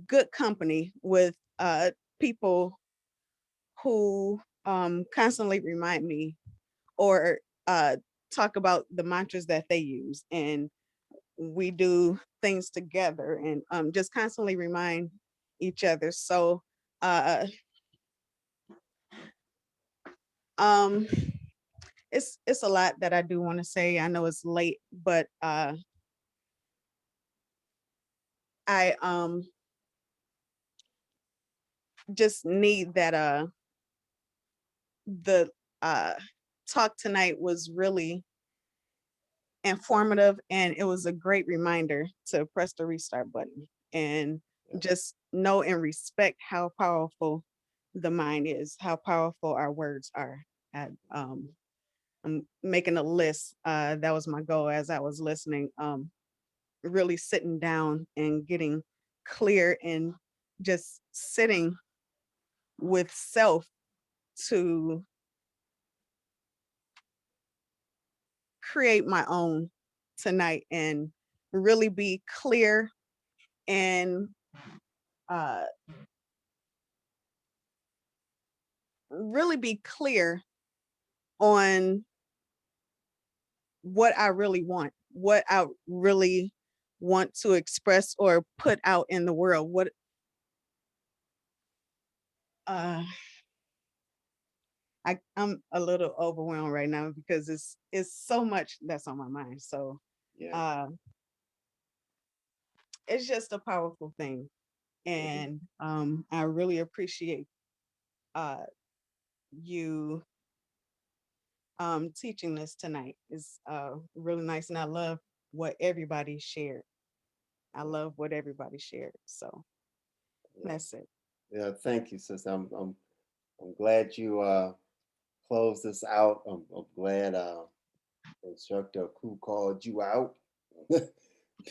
good company with people who constantly remind me or talk about the mantras that they use, and we do things together, and just constantly remind each other. So it's a lot that I do want to say. I know it's late, but I just need that the talk tonight was really informative, and it was a great reminder to press the restart button and just know and respect how powerful the mind is, how powerful our words are. I'm making a list. That was my goal as I was listening. Really sitting down and getting clear and just sitting with self to create my own tonight and really be clear and really be clear on what I really want, what I really want to express or put out in the world. What I'm a little overwhelmed right now because it's so much that's on my mind. So it's just a powerful thing. And I really appreciate you teaching this tonight. It's really nice, and I love what everybody shared. I love what everybody shared. So that's it. Yeah, thank you, sis. I'm glad you closed this out. I'm glad Instructor Ku called you out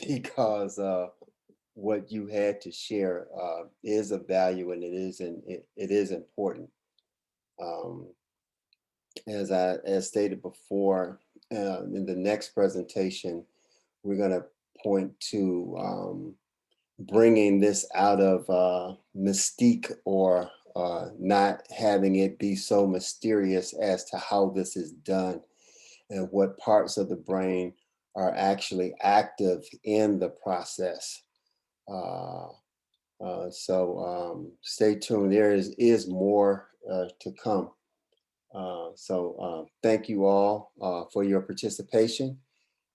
because what you had to share is of value, and it is important. As stated before, in the next presentation, we're going to point to bringing this out of mystique, or not having it be so mysterious as to how this is done and what parts of the brain are actually active in the process. So stay tuned. There is more to come. So thank you all for your participation.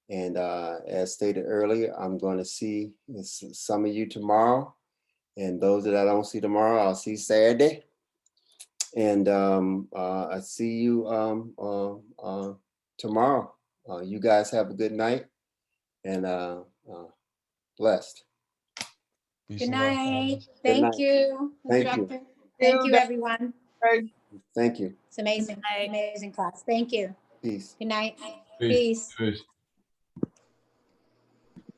And as stated earlier, I'm going to see some of you tomorrow. And those that I don't see tomorrow, I'll see Saturday. And I see you tomorrow. You guys have a good night and blessed. Good night. Good Thank night. you, Thank you. instructor. Thank you, everyone. Thank you. It's amazing. Amazing class. Thank you. Peace. Good night. Peace. Peace. Peace.